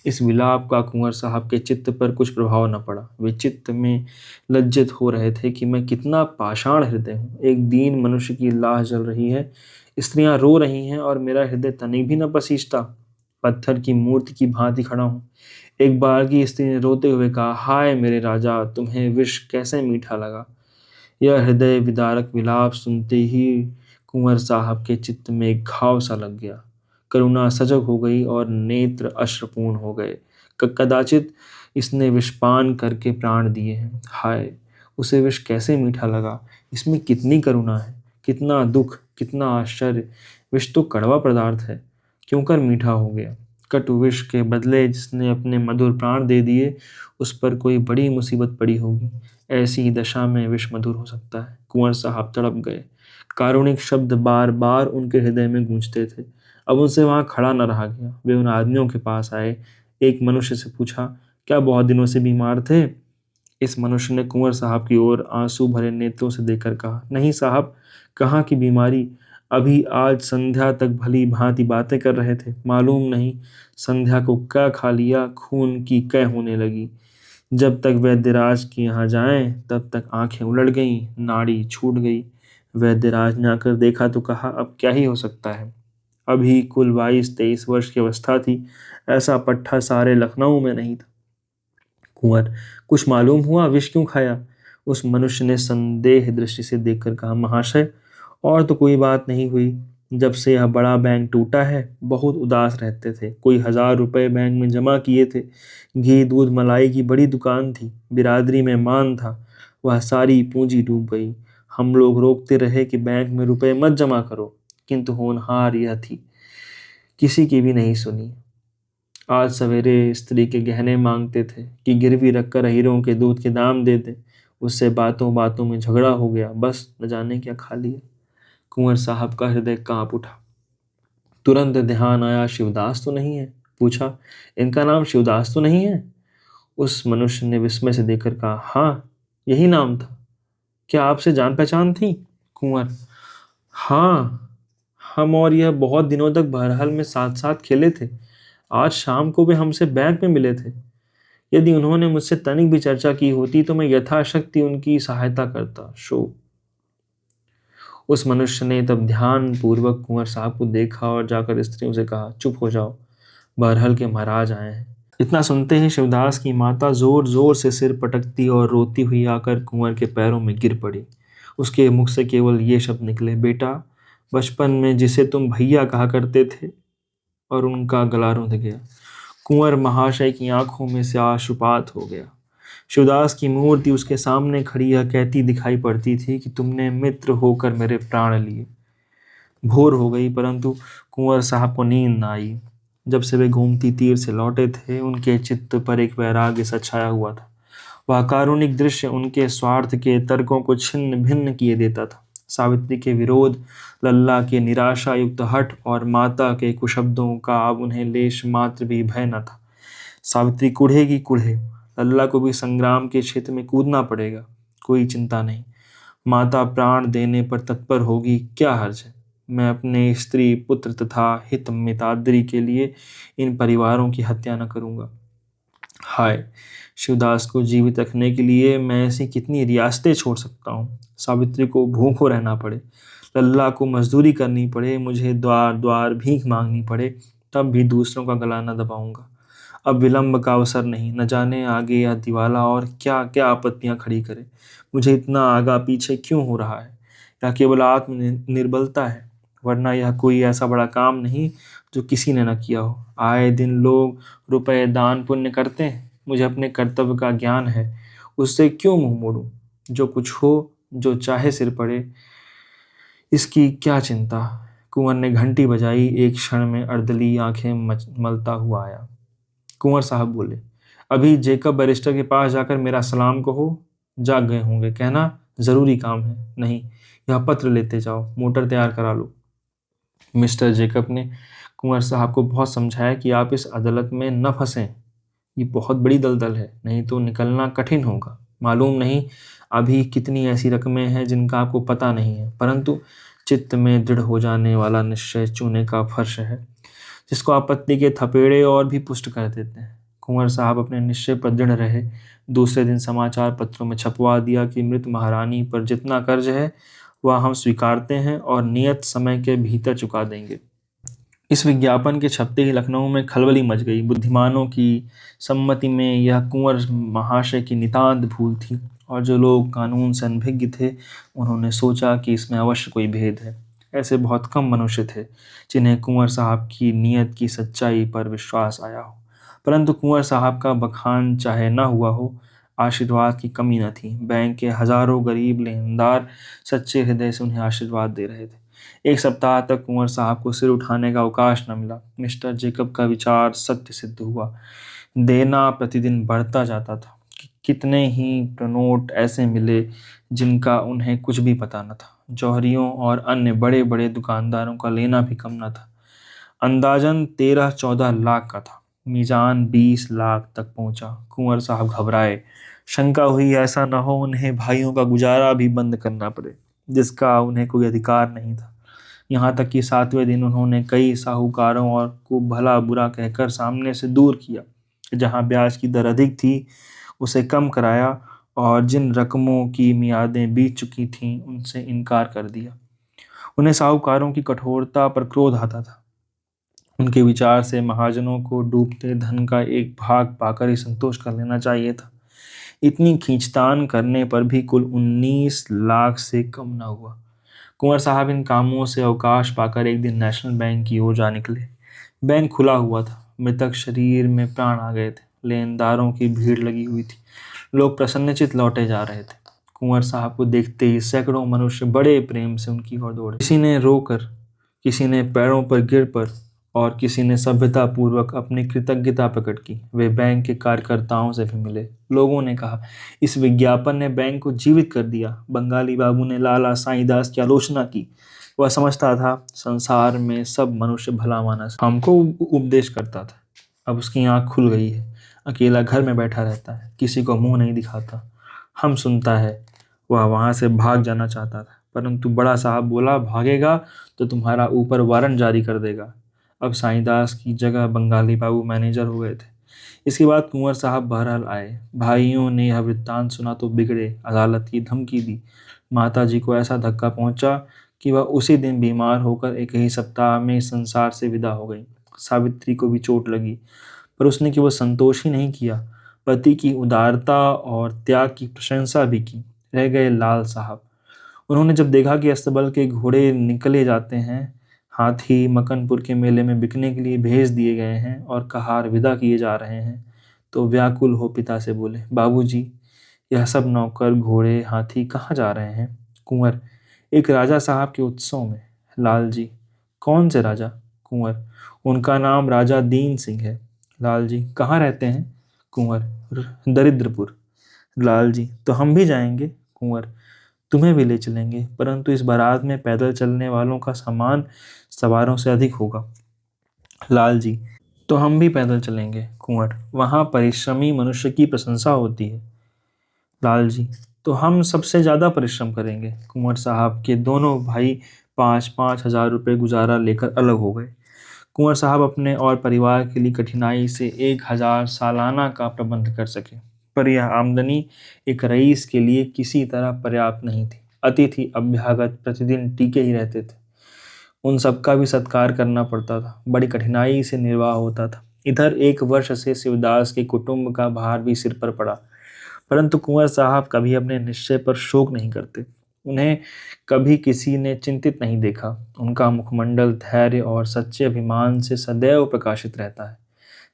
इस विलाप का कुंवर साहब के चित्त पर कुछ प्रभाव न पड़ा। वे चित्त में लज्जित हो रहे थे कि मैं कितना पाषाण हृदय हूँ। एक दीन मनुष्य की लाश जल रही है, स्त्रियां रो रही हैं और मेरा हृदय तनिक भी न पसीजता। पत्थर की मूर्ति की भांति खड़ा हूँ। एक बार की स्त्री ने रोते हुए कहा, हाय मेरे राजा, तुम्हें विष कैसे मीठा लगा। यह हृदय विदारक विलाप सुनते ही कुंवर साहब के चित्त में एक घाव सा लग गया। करुणा सजग हो गई और नेत्र अश्रुपूर्ण हो गए। कदाचित इसने विषपान करके प्राण दिए हैं। हाय, उसे विष कैसे मीठा लगा। इसमें कितनी करुणा है, कितना दुख, कितना आश्चर्य। विष तो कड़वा पदार्थ है, क्यों कर मीठा हो गया। कटु विष के बदले जिसने अपने मधुर प्राण दे दिए, उस पर कोई बड़ी मुसीबत पड़ी होगी। ऐसी ही दशा में विष मधुर हो सकता है। कुंवर साहब तड़प गए। कारुणिक शब्द बार बार उनके हृदय में गूंजते थे। अब उनसे वहां खड़ा न रहा गया। वे उन आदमियों के पास आए। एक मनुष्य से पूछा, क्या बहुत दिनों से बीमार थे? इस मनुष्य ने कुंवर साहब की ओर आंसू भरे नेत्रों से देखकर कहा, नहीं साहब, कहाँ की बीमारी। अभी आज संध्या तक भली भांति बातें कर रहे थे, मालूम नहीं संध्या को क्या खा लिया, खून की कै होने लगी। जब तक वैद्यराज के यहाँ जाएं तब तक आंखें उलट गईं, नाड़ी छूट गई। वैद्यराज ने आकर देखा तो कहा, अब क्या ही हो सकता है। अभी कुल 22-23 वर्ष की अवस्था थी। ऐसा पट्ठा सारे लखनऊ में नहीं था। कुंवर, कुछ मालूम हुआ, विष क्यों खाया? उस मनुष्य ने संदेह दृष्टि से देखकर कहा, महाशय, और तो कोई बात नहीं हुई। जब से यह बड़ा बैंक टूटा है, बहुत उदास रहते थे। कोई 1,000 रुपये बैंक में जमा किए थे। घी दूध मलाई की बड़ी दुकान थी, बिरादरी में मान था। वह सारी पूंजी डूब गई। हम लोग रोकते रहे कि बैंक में रुपए मत जमा करो, किंतु होनहार यह थी, किसी की भी नहीं सुनी। आज सवेरे स्त्री के गहने मांगते थे कि गिरवी रखकर हीरों के दूध के दाम दे दे। उससे बातों बातों में झगड़ा हो गया, बस न जाने क्या खा लिया। कुंवर साहब का हृदय कांप उठा। तुरंत ध्यान आया, शिवदास तो नहीं है। पूछा, इनका नाम शिवदास तो नहीं है? उस मनुष्य ने विस्मय से देखकर कहा, हाँ, यही नाम था। क्या आपसे जान पहचान थी? कुंवर, हाँ, हम और यह बहुत दिनों तक बहरहाल में साथ साथ खेले थे। आज शाम को वे हमसे बैंक में मिले थे। यदि उन्होंने मुझसे तनिक भी चर्चा की होती तो मैं यथाशक्ति उनकी सहायता करता। शो उस मनुष्य ने तब ध्यान पूर्वक कुंवर साहब को देखा और जाकर स्त्रियों से कहा, चुप हो जाओ, बहरहाल के महाराज आए हैं। इतना सुनते ही शिवदास की माता जोर जोर से सिर पटकती और रोती हुई आकर कुंवर के पैरों में गिर पड़ी। उसके मुख से केवल ये शब्द निकले, बेटा, बचपन में जिसे तुम भैया कहा करते थे। और उनका गला रुंध गया। कुंवर महाशय की आंखों में से आशुपात हो गया। शिवदास की मूर्ति उसके सामने खड़ी यह कहती दिखाई पड़ती थी कि तुमने मित्र होकर मेरे प्राण लिए। भोर हो गई, परंतु कुंवर साहब को नींद न आई। जब से वे गोमती तीर से लौटे थे, उनके चित्त पर एक वैराग्य सा छाया हुआ था। वह कारुणिक दृश्य उनके स्वार्थ के तर्कों को छिन्न भिन्न किए देता था। सावित्री के विरोध, लल्ला के निराशा युक्त हठ और माता के कुशब्दों का अब उन्हें लेश मात्र भी भय न था। सावित्री कुढ़ेगी कुढ़े, लल्ला को भी संग्राम के क्षेत्र में कूदना पड़ेगा, कोई चिंता नहीं। माता प्राण देने पर तत्पर होगी, क्या हर्ज है। मैं अपने स्त्री पुत्र तथा हित मिताद्री के लिए इन परिवारों की हत्या न करूंगा। हाय, शिवदास को जीवित रखने के लिए मैं ऐसी कितनी रियासतें छोड़ सकता हूँ। सावित्री को भूखों रहना पड़े, लल्ला को मजदूरी करनी पड़े, मुझे द्वार द्वार भीख मांगनी पड़े, तब भी दूसरों का गला न दबाऊंगा। अब विलंब का अवसर नहीं, न जाने आगे यह दिवाला और क्या क्या आपत्तियां खड़ी करे। मुझे इतना आगा पीछे क्यों हो रहा है? यह केवल आत्म निर्बलता है, वरना यह कोई ऐसा बड़ा काम नहीं जो किसी ने न किया हो। आए दिन लोग रुपए दान पुण्य करते हैं, मुझे अपने कर्तव्य का ज्ञान है, उससे क्यों मुंह मोड़ूं? जो कुछ हो, जो चाहे सिर पड़े, इसकी क्या चिंता। कुंवर ने घंटी बजाई, एक क्षण में अर्दली आंखें मलता हुआ आया। कुंवर साहब बोले, अभी जेकब बैरिस्टर के पास जाकर मेरा सलाम कहो। जाग गए होंगे, कहना जरूरी काम है। नहीं, यह पत्र लेते जाओ, मोटर तैयार करा लो। मिस्टर जेकब ने कुंवर साहब को बहुत समझाया कि आप इस अदालत में न फंसें, ये बहुत बड़ी दलदल है, नहीं तो निकलना कठिन होगा। मालूम नहीं अभी कितनी ऐसी रकमें हैं जिनका आपको पता नहीं है, परंतु चित्त में दृढ़ हो जाने वाला निश्चय चूने का फर्श है, जिसको आपत्ति के थपेड़े और भी पुष्ट कर देते हैं। कुंवर साहब अपने निश्चय पर दृढ़ रहे। दूसरे दिन समाचार पत्रों में छपवा दिया कि मृत महारानी पर जितना कर्ज है वह हम स्वीकारते हैं और नियत समय के भीतर चुका देंगे। इस विज्ञापन के छपते ही लखनऊ में खलबली मच गई। बुद्धिमानों की सम्मति में यह कुंवर महाशय की नितांत भूल थी, और जो लोग कानून से अनभिज्ञ थे उन्होंने सोचा कि इसमें अवश्य कोई भेद है। ऐसे बहुत कम मनुष्य थे जिन्हें कुंवर साहब की नीयत की सच्चाई पर विश्वास आया हो। परंतु कुंवर साहब का बखान चाहे न हुआ हो, आशीर्वाद की कमी न थी। बैंक के हजारों गरीब लेनदार सच्चे हृदय से उन्हें आशीर्वाद दे रहे थे। एक सप्ताह तक कुंवर साहब को सिर उठाने का अवकाश न मिला। मिस्टर जेकब का विचार सत्य सिद्ध हुआ। देना प्रतिदिन बढ़ता जाता था। कितने ही प्रोनोट ऐसे मिले जिनका उन्हें कुछ भी पता न था। जौहरियों और अन्य बड़े बड़े दुकानदारों का लेना भी कम न था। अंदाजन 13-14 लाख का था। मीजान 20 लाख तक पहुंचा। कुंवर साहब घबराए। शंका हुई ऐसा न हो उन्हें भाइयों का गुजारा भी बंद करना पड़े, जिसका उन्हें कोई अधिकार नहीं था। यहाँ तक कि 7वें दिन उन्होंने कई साहूकारों और को भला बुरा कहकर सामने से दूर किया। जहाँ ब्याज की दर अधिक थी उसे कम कराया, और जिन रकमों की मियादें बीत चुकी थीं उनसे इनकार कर दिया। उन्हें साहूकारों की कठोरता पर क्रोध आता था। उनके विचार से महाजनों को डूबते धन का एक भाग पाकर ही संतोष कर लेना चाहिए था। इतनी खींचतान करने पर भी कुल 19 लाख से कम न हुआ। कुंवर साहब इन कामों से अवकाश पाकर एक दिन नेशनल बैंक की ओर जा निकले। बैंक खुला हुआ था। मृतक शरीर में प्राण आ गए थे। लेनदारों की भीड़ लगी हुई थी। लोग प्रसन्नचित्त लौटे जा रहे थे। कुंवर साहब को देखते ही सैकड़ों मनुष्य बड़े प्रेम से उनकी ओर दौड़े। किसी ने रोकर, किसी ने पैरों पर गिर पर, और किसी ने सभ्यता पूर्वक अपनी कृतज्ञता प्रकट की। वे बैंक के कार्यकर्ताओं से भी मिले। लोगों ने कहा, इस विज्ञापन ने बैंक को जीवित कर दिया। बंगाली बाबू ने लाला साईदास की आलोचना की। वह समझता था संसार में सब मनुष्य भला मानस हमको उपदेश करता था। अब उसकी आंख खुल गई है। अकेला घर में बैठा रहता है, किसी को मुंह नहीं दिखाता, हम सुनता है। वह वहां से भाग जाना चाहता था, परंतु बड़ा साहब बोला, भागेगा तो तुम्हारा ऊपर वारंट जारी कर देगा। अब साईदास की जगह बंगाली बाबू मैनेजर हो गए थे। इसके बाद कुंवर साहब बहरहाल आए। भाइयों ने यह वृत्तांत सुना तो बिगड़े, अदालत की धमकी दी। माता जी को ऐसा धक्का पहुंचा कि वह उसी दिन बीमार होकर एक ही सप्ताह में इस संसार से विदा हो गई। सावित्री को भी चोट लगी, पर उसने केवल संतोष ही नहीं किया, पति की उदारता और त्याग की प्रशंसा भी की। रह गए लाल साहब। उन्होंने जब देखा कि अस्तबल के घोड़े निकले जाते हैं, हाथी मकनपुर के मेले में बिकने के लिए भेज दिए गए हैं और कहार विदा किए जा रहे हैं, तो व्याकुल हो पिता से बोले, बाबूजी, यह सब नौकर घोड़े हाथी कहाँ जा रहे हैं? कुंवर, एक राजा साहब के उत्सव में। लाल जी, कौन से राजा? कुंवर, उनका नाम राजा दीन सिंह है। लाल जी, कहाँ रहते हैं? कुंवर, दरिद्रपुर। लाल जी, तो हम भी जाएंगे। कुंवर, तुम्हें भी ले चलेंगे, परंतु इस बारात में पैदल चलने वालों का सामान सवारों से अधिक होगा। लाल जी, तो हम भी पैदल चलेंगे। कुंवर, वहां परिश्रमी मनुष्य की प्रशंसा होती है। लाल जी, तो हम सबसे ज्यादा परिश्रम करेंगे। कुंवर साहब के दोनों भाई 5,500 रुपये गुजारा लेकर अलग हो गए। कुंवर साहब अपने और परिवार के लिए कठिनाई से 1,000 सालाना का प्रबंध कर सके, पर यह आमदनी एक रईस के लिए किसी तरह पर्याप्त नहीं थी। अतिथि अभ्यागत प्रतिदिन टीके ही रहते थे, उन सबका भी सत्कार करना पड़ता था, बड़ी कठिनाई से निर्वाह होता था। इधर 1 वर्ष से शिवदास के कुटुंब का भार भी सिर पर पड़ा, परंतु कुंवर साहब कभी अपने निश्चय पर शोक नहीं करते। उन्हें कभी किसी ने चिंतित नहीं देखा। उनका मुखमंडल धैर्य और सच्चे अभिमान से सदैव प्रकाशित रहता है।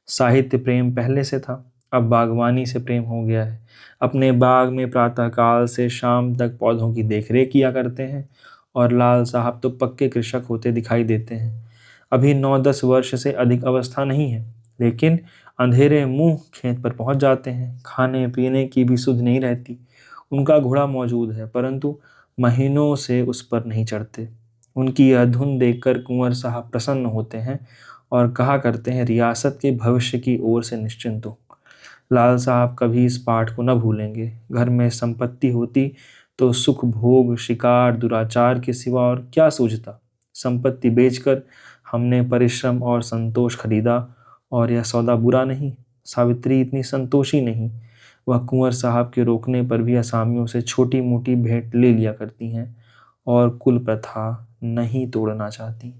साहित्य प्रेम पहले से था, अब बागवानी से प्रेम हो गया है। अपने बाग में प्रातःकाल से शाम तक पौधों की देखरेख किया करते हैं, और लाल साहब तो पक्के कृषक होते दिखाई देते हैं। अभी 9-10 वर्ष से अधिक अवस्था नहीं है, लेकिन अंधेरे मुंह खेत पर पहुंच जाते हैं। खाने पीने की भी सुध नहीं रहती। उनका घोड़ा मौजूद है, परंतु महीनों से उस पर नहीं चढ़ते। उनकी यह धुन देखकर कुंवर साहब प्रसन्न होते हैं और कहा करते हैं, रियासत के भविष्य की ओर से निश्चिंत हो। लाल साहब कभी इस पाठ को न भूलेंगे। घर में संपत्ति होती तो सुख भोग शिकार दुराचार के सिवा और क्या सूझता। संपत्ति बेचकर हमने परिश्रम और संतोष खरीदा, और यह सौदा बुरा नहीं। सावित्री इतनी संतोषी नहीं, वह कुंवर साहब के रोकने पर भी असामियों से छोटी मोटी भेंट ले लिया करती हैं और कुल प्रथा नहीं तोड़ना चाहती।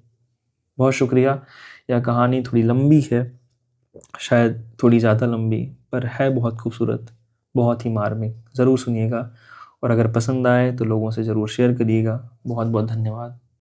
बहुत शुक्रिया। यह कहानी थोड़ी लंबी है, शायद थोड़ी ज़्यादा लंबी, पर है बहुत खूबसूरत, बहुत ही मार्मिक। ज़रूर सुनिएगा, और अगर पसंद आए तो लोगों से ज़रूर शेयर करिएगा। बहुत बहुत धन्यवाद।